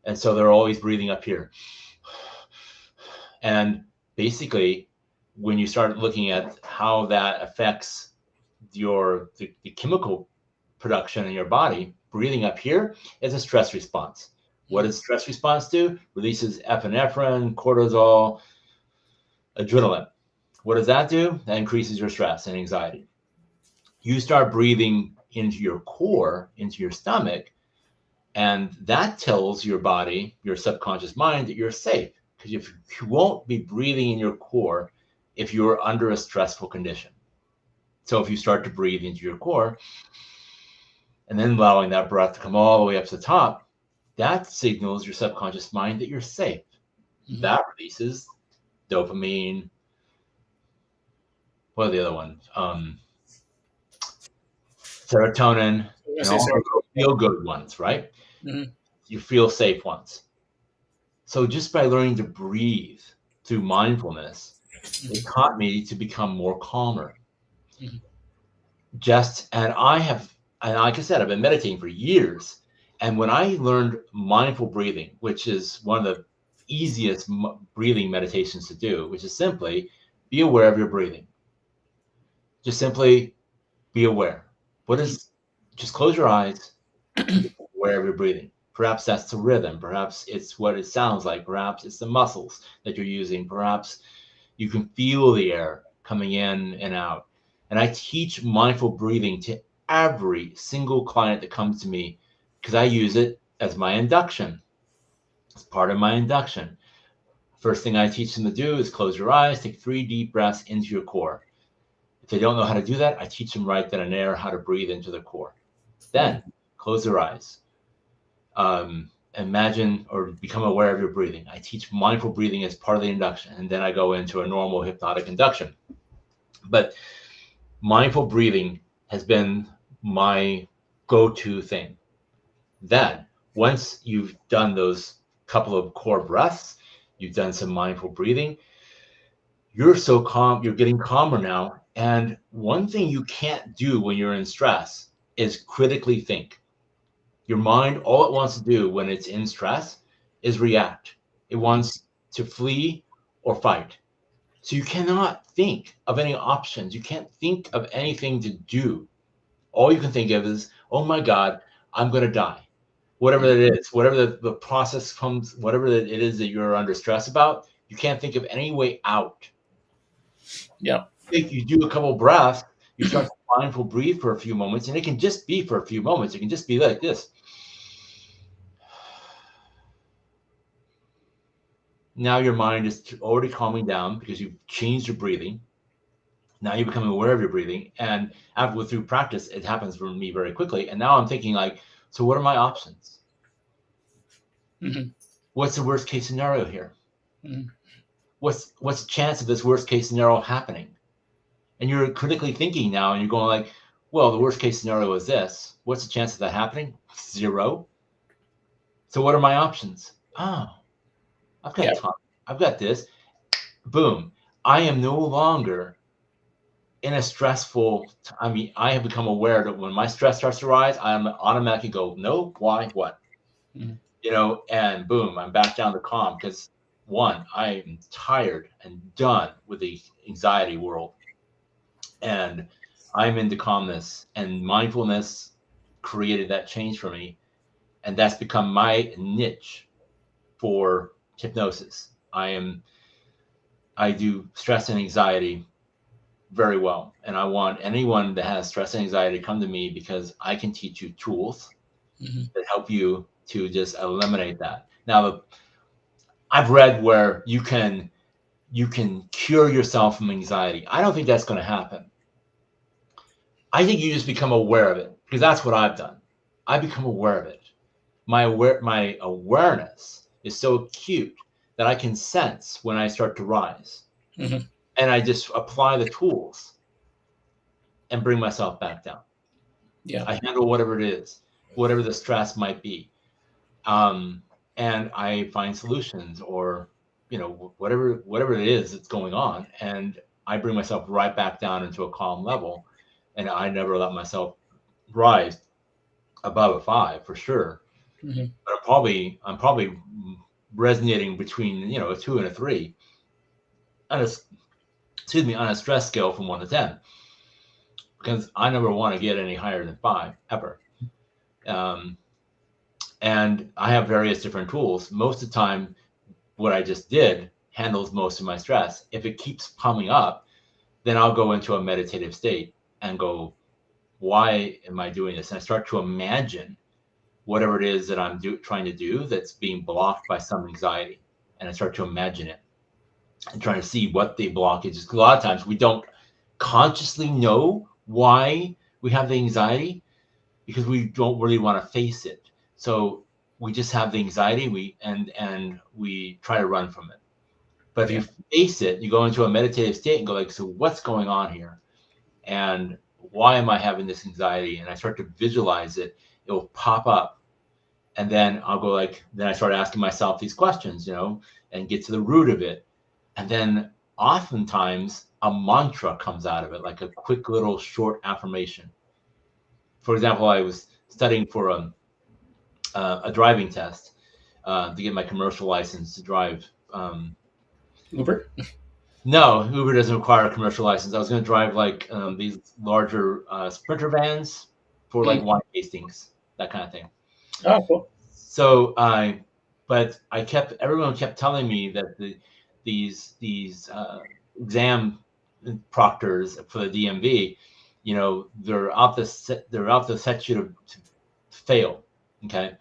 And so they're always breathing up here. And basically, when you start looking at how that affects the chemical production in your body, breathing up here is a stress response. What does stress response do? Releases epinephrine, cortisol, adrenaline. What does that do? That increases your stress and anxiety. You start breathing into your core, into your stomach, and that tells your body, your subconscious mind, that you're safe. Because you won't be breathing in your core if you're under a stressful condition. So if you start to breathe into your core, and then allowing that breath to come all the way up to the top, that signals your subconscious mind that you're safe. That releases dopamine. What are the other ones? Serotonin, and all those feel good ones, right? You feel safe ones. So just by learning to breathe through mindfulness, it taught me to become more calmer. And like I said, I've been meditating for years. And when I learned mindful breathing, which is one of the easiest breathing meditations to do, which is simply be aware of your breathing. Just simply be aware. Just close your eyes and be aware of your breathing. Perhaps that's the rhythm. Perhaps it's what it sounds like. Perhaps it's the muscles that you're using. Perhaps you can feel the air coming in and out. And I teach mindful breathing to every single client that comes to me because I use it as my induction. It's part of my induction. First thing I teach them to do is close your eyes, take 3 deep breaths into your core. If they don't know how to do that, I teach them right then and there how to breathe into the core. Then close their eyes. Imagine or become aware of your breathing. I teach mindful breathing as part of the induction, and then I go into a normal hypnotic induction. But mindful breathing has been my go-to thing. Then, once you've done those couple of core breaths, you've done some mindful breathing, you're so calm, you're getting calmer now. And one thing you can't do when you're in stress is critically think. Your mind, all it wants to do when it's in stress is react. It wants to flee or fight. So you cannot think of any options. You can't think of anything to do. All you can think of is, oh my God, I'm going to die. Whatever that is, whatever the process comes, whatever it is that you're under stress about, you can't think of any way out. Yeah. If you do a couple of breaths, you start to mindful breathe for a few moments, and it can just be for a few moments. It can just be like this. Now your mind is already calming down because you've changed your breathing. Now you're becoming aware of your breathing. And through practice, it happens for me very quickly. And now I'm thinking like, so what are my options? What's the worst case scenario here? What's the chance of this worst case scenario happening? And you're critically thinking now, and you're going like, well, the worst case scenario is this. What's the chance of that happening? 0. So what are my options? Oh, I've got time. I've got this. Boom. I am no longer in a stressful, I have become aware that when my stress starts to rise, I'm automatically go, no, why, what? And boom, I'm back down to calm because one, I'm tired and done with the anxiety world. And I'm into calmness, and mindfulness created that change for me. And that's become my niche for hypnosis. I do stress and anxiety very well. And I want anyone that has stress and anxiety to come to me because I can teach you tools that help you to just eliminate that. Now, I've read where you can cure yourself from anxiety. I don't think that's going to happen. I think you just become aware of it because that's what I've done. I become aware of it. My awareness is so acute that I can sense when I start to rise. And I just apply the tools and bring myself back down. Yeah. I handle whatever it is, whatever the stress might be. And I find solutions or, whatever it is that's going on. And I bring myself right back down into a calm level. And I never let myself rise above a 5 for sure. But I'm probably resonating between, a 2 and a 3 on a stress scale from 1 to 10, because I never want to get any higher than 5 ever. And I have various different tools. Most of the time, what I just did handles most of my stress. If it keeps coming up, then I'll go into a meditative state and go, why am I doing this? And I start to imagine whatever it is that I'm trying to do that's being blocked by some anxiety. And I start to imagine it and trying to see what the blockage is. A lot of times we don't consciously know why we have the anxiety, because we don't really want to face it. So we just have the anxiety, and we try to run from it. But if Yeah. you face it, you go into a meditative state and go like, so what's going on here? And why am I having this anxiety? And I start to visualize it. It will pop up. And then I'll go like, then I start asking myself these questions, and get to the root of it. And then oftentimes a mantra comes out of it, like a quick little short affirmation. For example, I was studying for a driving test to get my commercial license to drive. Uber? No, Uber doesn't require a commercial license. I was going to drive like these larger Sprinter vans for like wine tastings, that kind of thing. Oh, cool. So but everyone kept telling me that these exam proctors for the DMV, they're out to set you to fail. Okay.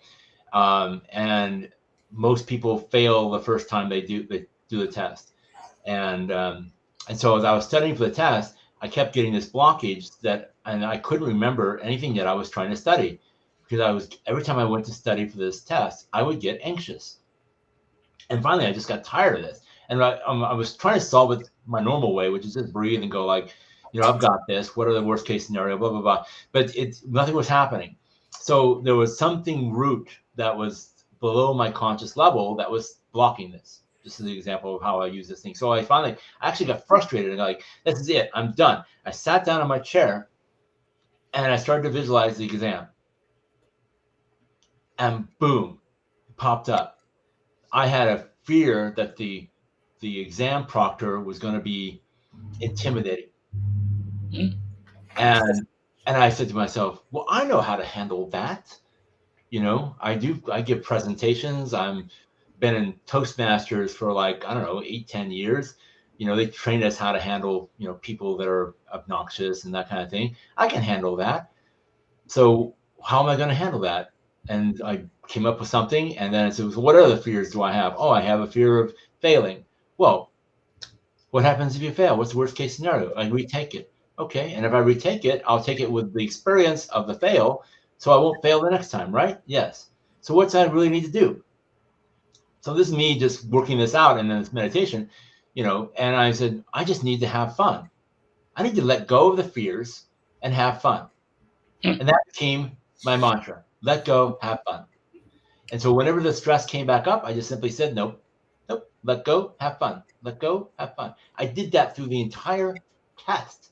And most people fail the first time they do the test. And so as I was studying for the test, I kept getting this blockage and I couldn't remember anything that I was trying to study, because every time I went to study for this test, I would get anxious. And finally, I just got tired of this. And I was trying to solve it my normal way, which is just breathe and go like, I've got this. What are the worst case scenario? Blah, blah, blah. But nothing was happening. So there was something root that was below my conscious level that was blocking this. This is the example of how I use this thing. So I actually got frustrated and like, this is it. I'm done. I sat down in my chair and I started to visualize the exam. And boom, it popped up. I had a fear that the exam proctor was going to be intimidating. Mm. And I said to myself, well, I know how to handle that. I give presentations. I'm been in Toastmasters for like, I don't know, 8-10 years. They trained us how to handle, people that are obnoxious and that kind of thing. I can handle that. So how am I going to handle that? And I came up with something, and then it said, what other fears do I have? Oh, I have a fear of failing. Well, what happens if you fail? What's the worst case scenario? I retake it. Okay, and if I retake it, I'll take it with the experience of the fail, so I won't fail the next time, right? Yes. So what's I really need to do? So this is me just working this out in this meditation, and I said, I just need to have fun. I need to let go of the fears and have fun. And that became my mantra. Let go, have fun. And so whenever the stress came back up, I just simply said, nope, let go, have fun. Let go, have fun. I did that through the entire test.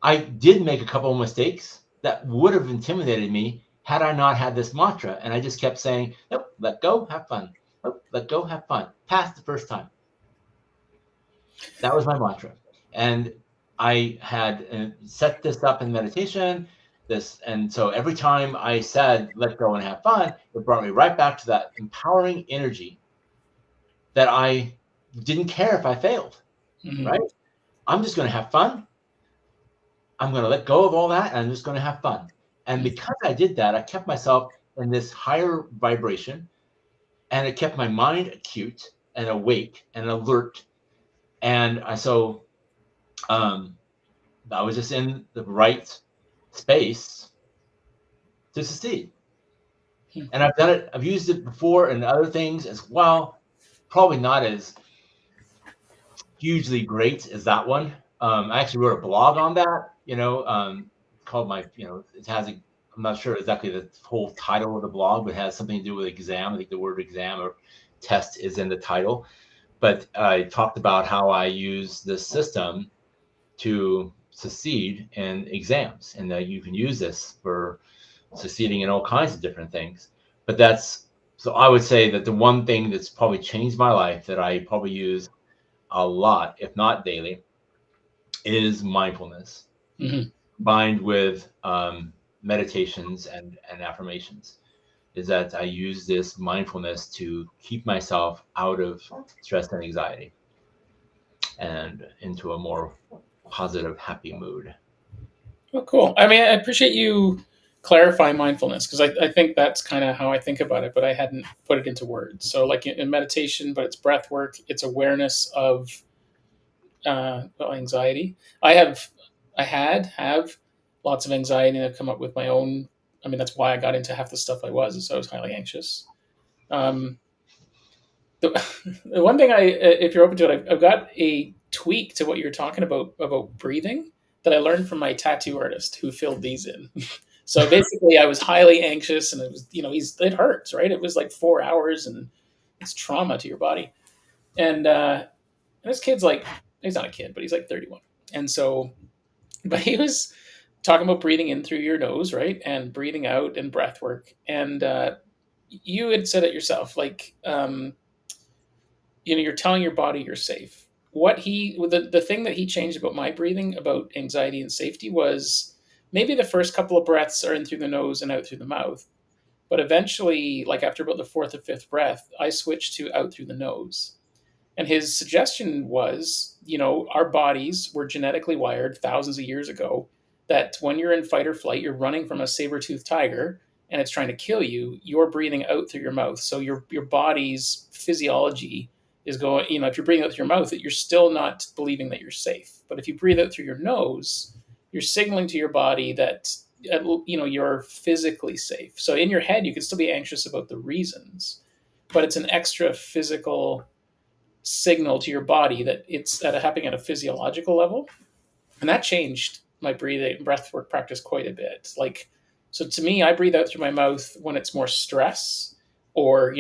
I did make a couple of mistakes that would have intimidated me had I not had this mantra. And I just kept saying, nope, let go, have fun. Nope, let go, have fun. Passed the first time. That was my mantra. And I had set this up in meditation. And so every time I said, let go and have fun, it brought me right back to that empowering energy that I didn't care if I failed, right? I'm just going to have fun. I'm going to let go of all that, and I'm just going to have fun. And because I did that, I kept myself in this higher vibration, and it kept my mind acute and awake and alert. And I was just in the right space to succeed. And I've done it. I've used it before in other things as well. Probably not as hugely great as that one. I actually wrote a blog on that, called it has I'm not sure exactly the whole title of the blog, but it has something to do with exam. I think the word exam or test is in the title. But I talked about how I use this system to succeed in exams, and that you can use this for succeeding in all kinds of different things. But so I would say that the one thing that's probably changed my life that I probably use a lot, if not daily, is mindfulness, combined with meditations and affirmations. Is that I use this mindfulness to keep myself out of stress and anxiety and into a more positive, happy mood. Oh, cool. I mean, I appreciate you clarifying mindfulness, because I think that's kind of how I think about it, but I hadn't put it into words. So, like in meditation, but it's breath work, it's awareness of anxiety. I have lots of anxiety, and I've come up with my own. I mean, that's why I got into half the stuff I was, is I was highly anxious. Um, the, the one thing if you're open to it, I've got a tweak to what you're talking about breathing that I learned from my tattoo artist who filled these in. So basically, I was highly anxious, and it was, it hurts, right? It was like 4 hours, and it's trauma to your body. And this kid's like, he's not a kid, but he's like 31, and so, but he was talking about breathing in through your nose, right, and breathing out and breath work, and you had said it yourself, like, you're telling your body you're safe. The thing that he changed about my breathing, about anxiety and safety, was maybe the first couple of breaths are in through the nose and out through the mouth, but eventually, like after about the fourth or fifth breath, I switched to out through the nose. And his suggestion was, our bodies were genetically wired thousands of years ago that when you're in fight or flight, you're running from a saber-toothed tiger and it's trying to kill you, you're breathing out through your mouth. So your body's physiology is going, if you're breathing out through your mouth, you're still not believing that you're safe. But if you breathe out through your nose, you're signaling to your body that, you're physically safe. So in your head, you can still be anxious about the reasons, but it's an extra physical signal to your body that it's happening at a physiological level. And that changed my breath work practice quite a bit. Like, so to me, I breathe out through my mouth when it's more stress or,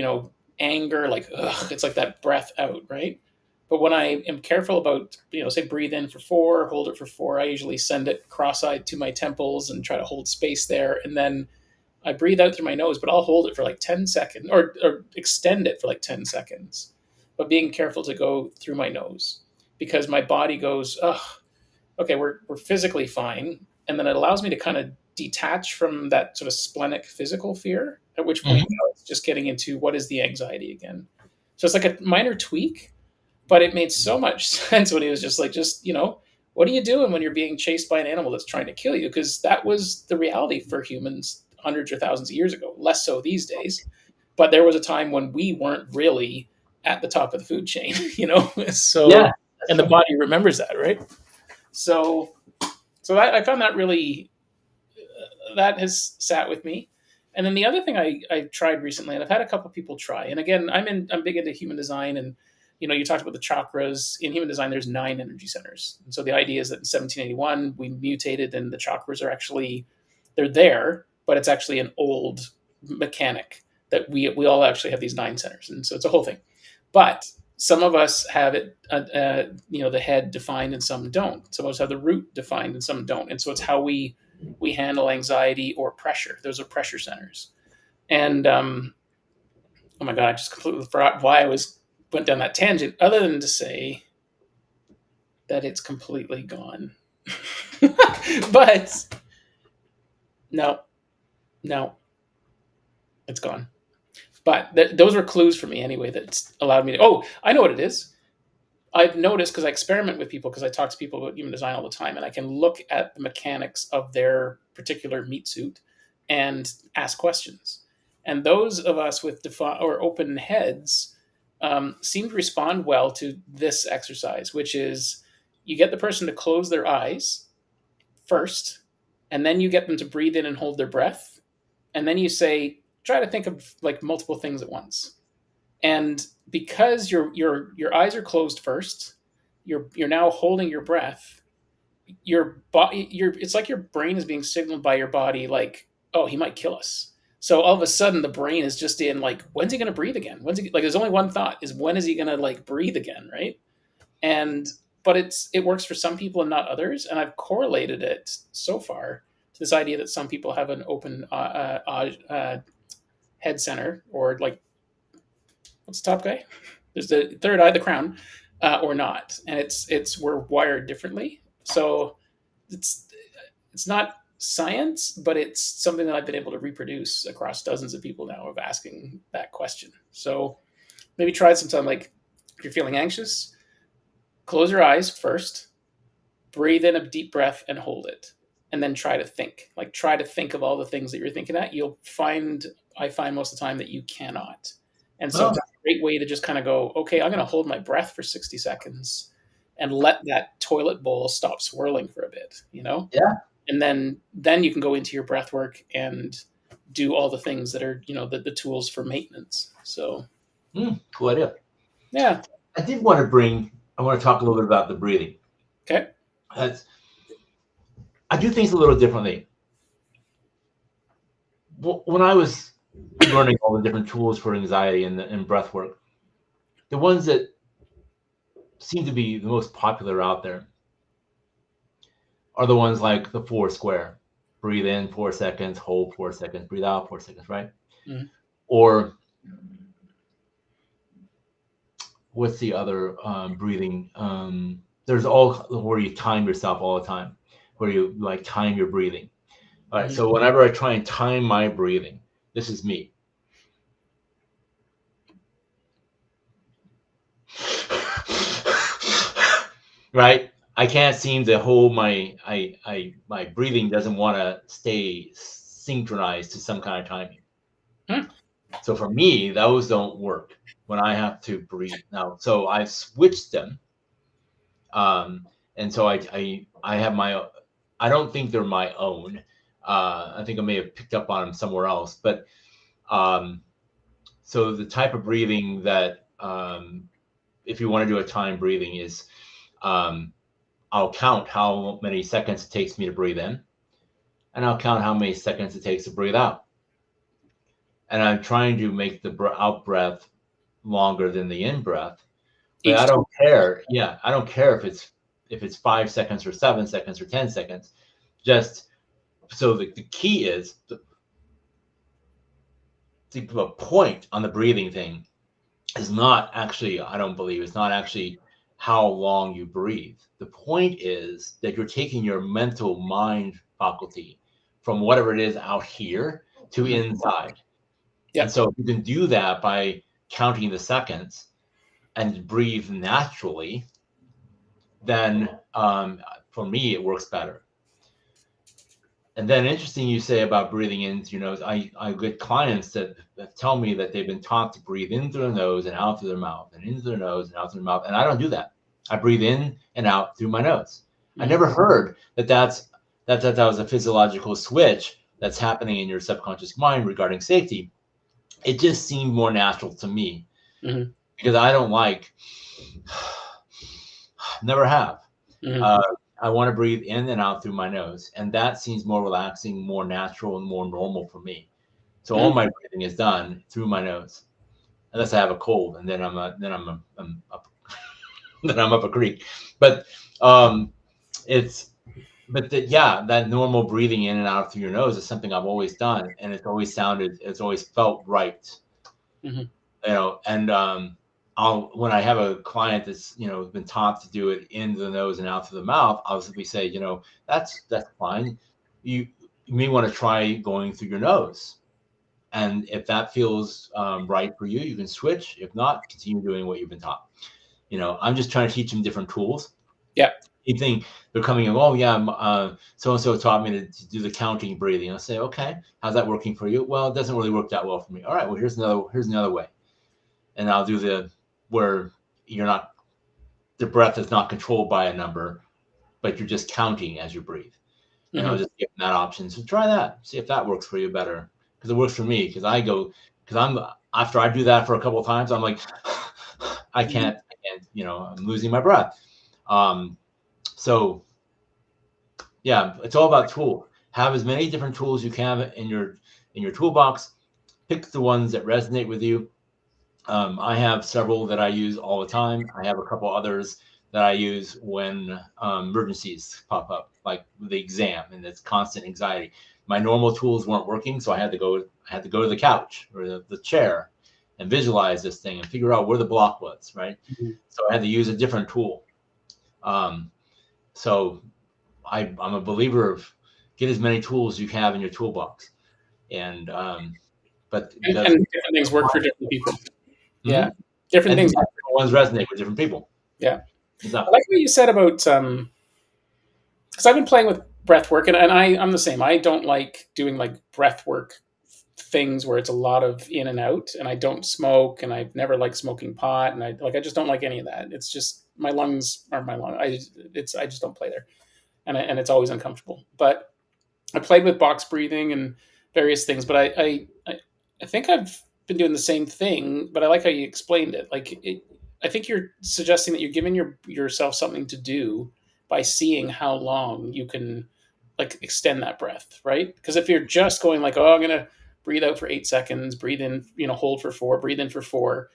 anger, like, ugh, it's like that breath out, right? But when I am careful about, say breathe in for 4, hold it for 4, I usually send it cross-eyed to my temples and try to hold space there. And then I breathe out through my nose, but I'll hold it for like 10 seconds or extend it for like 10 seconds, but being careful to go through my nose because my body goes, oh, okay, we're physically fine. And then it allows me to kind of detach from that sort of splenic physical fear, at which point it's just getting into what is the anxiety again. So it's like a minor tweak, but it made so much sense when he was just like, what are you doing when you're being chased by an animal that's trying to kill you? Because that was the reality for humans hundreds or thousands of years ago, less so these days. But there was a time when we weren't really at the top of the food chain, So, Yeah, and the body remembers that, right? So I found that really, that has sat with me. And then the other thing I tried recently, and I've had a couple people try, and again, I'm big into human design, and you talked about the chakras. In human design, there's 9 energy centers, and so the idea is that in 1781 we mutated, and the chakras are actually, they're there, but it's actually an old mechanic that we all actually have these 9 centers, and so it's a whole thing. But some of us have it, the head defined, and some don't. Some of us have the root defined, and some don't. And so it's how we handle anxiety or pressure. Those are pressure centers. And oh my god, I just completely forgot why I went down that tangent. Other than to say that it's completely gone. But no, it's gone. But those were clues for me anyway that allowed me to. Oh, I know what it is. I've noticed, because I experiment with people, because I talk to people about human design all the time, and I can look at the mechanics of their particular meat suit and ask questions. And those of us with or open heads seem to respond well to this exercise, which is you get the person to close their eyes first, and then you get them to breathe in and hold their breath, and then you say, try to think of like multiple things at once. And because your eyes are closed first, you're now holding your breath. It's like your brain is being signaled by your body, like, oh, he might kill us. So all of a sudden, the brain is just in like, when's he going to breathe again? When's he, like? There's only one thought: is when is he going to like breathe again, right? And but it works for some people and not others. And I've correlated it so far to this idea that some people have an open head center, or like, what's the top guy? There's the third eye, the crown, or not. And we're wired differently. So it's not science, but it's something that I've been able to reproduce across dozens of people now of asking that question. So maybe try it sometime. Like, if you're feeling anxious, close your eyes first, breathe in a deep breath and hold it. And then try to think. Like, try to think of all the things that you're thinking at. I find most of the time that you cannot. And so it's a great way to just kind of go, okay, I'm going to hold my breath for 60 seconds and let that toilet bowl stop swirling for a bit, Yeah. and then you can go into your breath work and do all the things that are, the tools for maintenance. So Cool idea. yeah. I want to talk a little bit about the breathing. Okay. I do things a little differently. When I was learning all the different tools for anxiety and breath work, the ones that seem to be the most popular out there are the ones like the 4 square. Breathe in 4 seconds, hold 4 seconds, breathe out 4 seconds, right? Mm-hmm. Or what's the other breathing? There's all where you time yourself all the time, where you like time your breathing. All right. Mm-hmm. So whenever I try and time my breathing, this is me. Right. I can't seem to hold my breathing doesn't want to stay synchronized to some kind of timing. So for me, those don't work when I have to breathe now. So I've switched them. And so I have I don't think they're my own. I think I may have picked up on them somewhere else, but so the type of breathing that if you want to do a time breathing is I'll count how many seconds it takes me to breathe in, and I'll count how many seconds it takes to breathe out. And I'm trying to make the out breath longer than the in breath, but I don't care. Yeah, I don't care if it's 5 seconds or 7 seconds or 10 seconds. Just so the key is the point on the breathing thing is not actually, I don't believe, it's not actually how long you breathe. The point is that you're taking your mental mind faculty from whatever it is out here to inside. Yep. And so you can do that by counting the seconds and breathe naturally, then for me, it works better. And then interesting you say about breathing into your nose. I get clients that tell me that they've been taught to breathe in through their nose and out through their mouth, and into their nose and out through their mouth. And I don't do that. I breathe in and out through my nose. I never heard that was a physiological switch that's happening in your subconscious mind regarding safety. It just seemed more natural to me because I don't never have. I want to breathe in and out through my nose, and that seems more relaxing, more natural, and more normal for me. So all my breathing is done through my nose, unless I have a cold, and then I'm up a creek. But that normal breathing in and out through your nose is something I've always done, and it's always felt right. And when I have a client that's been taught to do it in the nose and out through the mouth, I'll simply say, that's fine. You may want to try going through your nose, and if that feels right for you, you can switch. If not, continue doing what you've been taught. I'm just trying to teach them different tools. Yeah. You think they're coming in, oh yeah, so and so taught me to do the counting breathing. I'll say, okay, how's that working for you? Well, it doesn't really work that well for me. All right, well here's another way, and I'll do where the breath is not controlled by a number, but you're just counting as you breathe. And I'll just give them that option. So try that, see if that works for you better, because it works for me. Because after I do that for a couple of times, I'm like, I can't, I'm losing my breath. So yeah, it's all about tool. Have as many different tools you can in your toolbox. Pick the ones that resonate with you. I have several that I use all the time. I have a couple others that I use when emergencies pop up, like the exam and this constant anxiety. My normal tools weren't working, so I had to go to the couch or the chair and visualize this thing and figure out where the block was, right? So I had to use a different tool. So I'm a believer of get as many tools as you have in your toolbox, and different things work for different people. Yeah, different things. Different ones resonate with different people. Yeah, I like what you said about because I've been playing with breath work, and I'm the same. I don't like doing like breath work things where it's a lot of in and out, and I don't smoke, and I've never liked smoking pot, and I just don't like any of that. It's just my lungs are my lung. I just don't play there, and it's always uncomfortable. But I played with box breathing and various things, but I think I've been doing the same thing. But I like how you explained it. I think you're suggesting that you're giving yourself something to do by seeing how long you can like extend that breath, right? Because if you're just going like, oh, I'm gonna breathe out for 8 seconds, breathe in, hold for 4, breathe in for 4,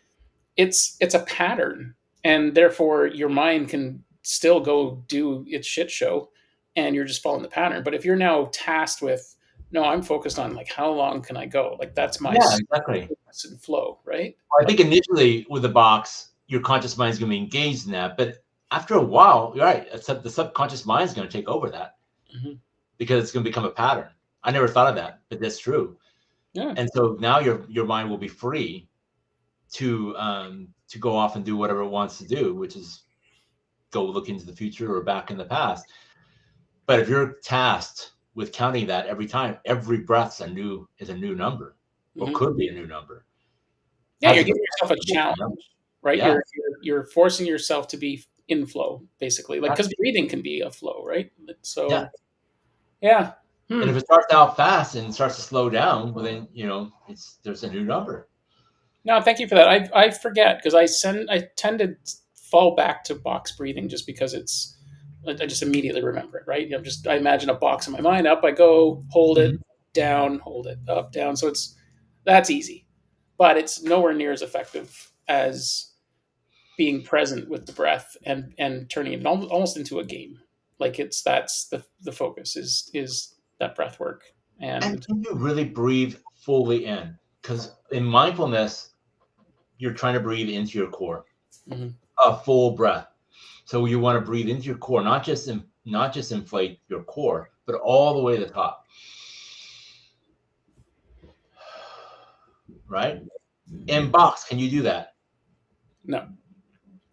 it's a pattern, and therefore your mind can still go do its shit show, and you're just following the pattern. But if you're now tasked with, no, I'm focused on like how long can I go, like that's my Yeah, exactly. and flow, right? Well, I Like, think initially with the box, your conscious mind is going to be engaged in that, but after a while, you're right. Except the subconscious mind is going to take over that mhm. because it's going to become a pattern. I never thought of that, but that's true. Yeah. And so now your mind will be free to go off and do whatever it wants to do, which is go look into the future or back in the past. But if you're tasked with counting that every time, every breath's is a new number, or Mhm. could be a new number. Yeah, Has you're to be giving yourself a challenge, right? yeah, You're forcing yourself to be in flow, basically, like right. because breathing can be a flow, right? Yeah. So yeah. And Hmm. if it starts out fast and starts to slow down, well then there's a new number. No, thank you for that. I forget because I tend to fall back to box breathing just because I just immediately remember it, right? I imagine a box in my mind. Up I go, hold it, Mhm. down, hold it, up, down. So that's easy, but it's nowhere near as effective as being present with the breath and turning it almost into a game. Like that's the focus is that breath work. And And can you really breathe fully in? Because in mindfulness, you're trying to breathe into your core, mhm. a full breath. So you want to breathe into your core, not just inflate your core, but all the way to the top. Right? In box, can you do that? No,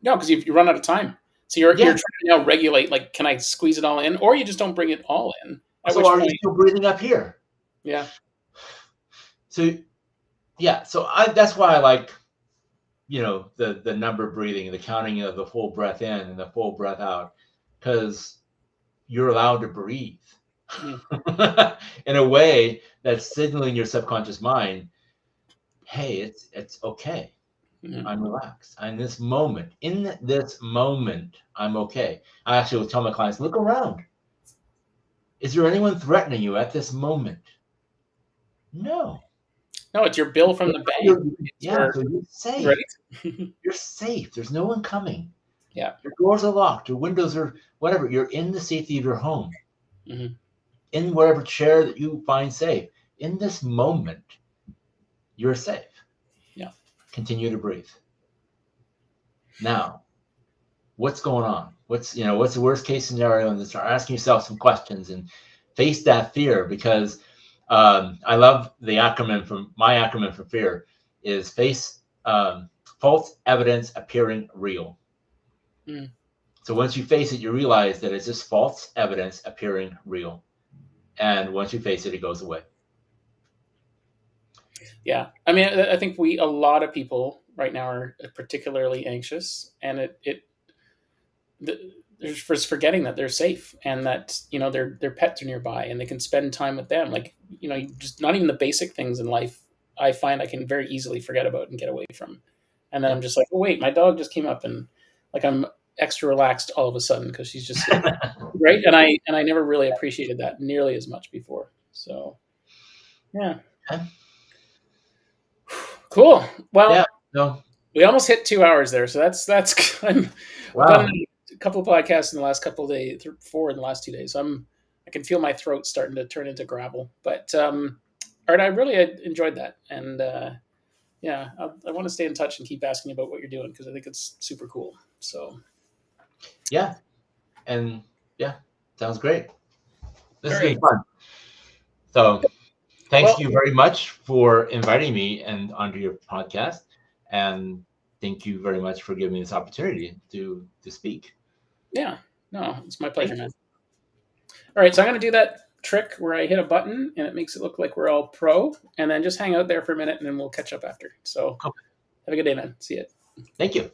no, because you run out of time. So you're Yeah. trying to now regulate. Like, can I squeeze it all in, or you just don't bring it all in? At So which are you point, still breathing up here? yeah, So yeah, so that's why I like, the number breathing, the counting of the full breath in and the full breath out, because you're allowed to breathe mm, in a way that's signaling your subconscious mind, hey, it's okay. mm, I'm relaxed. In this moment, I'm okay. I actually will tell my clients, look around. Is there anyone threatening you at this moment? No. no, it's your bill from the bank. You're- It's yeah, your so you're safe. right. You're safe. There's no one coming. Yeah. Your doors are locked. Your windows are whatever. You're in the safety of your home, Hmm. in whatever chair that you find safe. In this moment, you're safe. Yeah. Continue to breathe. Now, what's going on? What's the worst case scenario? And start asking yourself some questions and face that fear, because I love my acronym for fear is face false evidence appearing real. Mm. So once you face it, you realize that it's just false evidence appearing real. And once you face it, it goes away. Yeah. I mean, I think a lot of people right now are particularly anxious, and they're just forgetting that they're safe and that their pets are nearby and they can spend time with them. Like just not even the basic things in life. I find I can very easily forget about and get away from, and then Yeah. I'm just like, oh wait, my dog just came up, and like I'm extra relaxed all of a sudden because she's just sitting right, and I never really appreciated that nearly as much before. So yeah, cool. Yeah. Well, No. we almost hit 2 hours there, so that's I've done Wow. a couple of podcasts in the last couple of days, 4 in the last 2 days. I can feel my throat starting to turn into gravel. But Art, I really enjoyed that, and yeah, I want to stay in touch and keep asking about what you're doing because I think it's super cool. So Yeah. And yeah, sounds great. This all has right, been fun. So thanks well, you very much for inviting me and onto your podcast. And thank you very much for giving me this opportunity to speak. yeah, no, it's my Thank pleasure, you. man. All right, so I'm going to do that trick where I hit a button and it makes it look like we're all pro, and then just hang out there for a minute, and then we'll catch up after. So Okay. have a good day, man. See you. Thank you.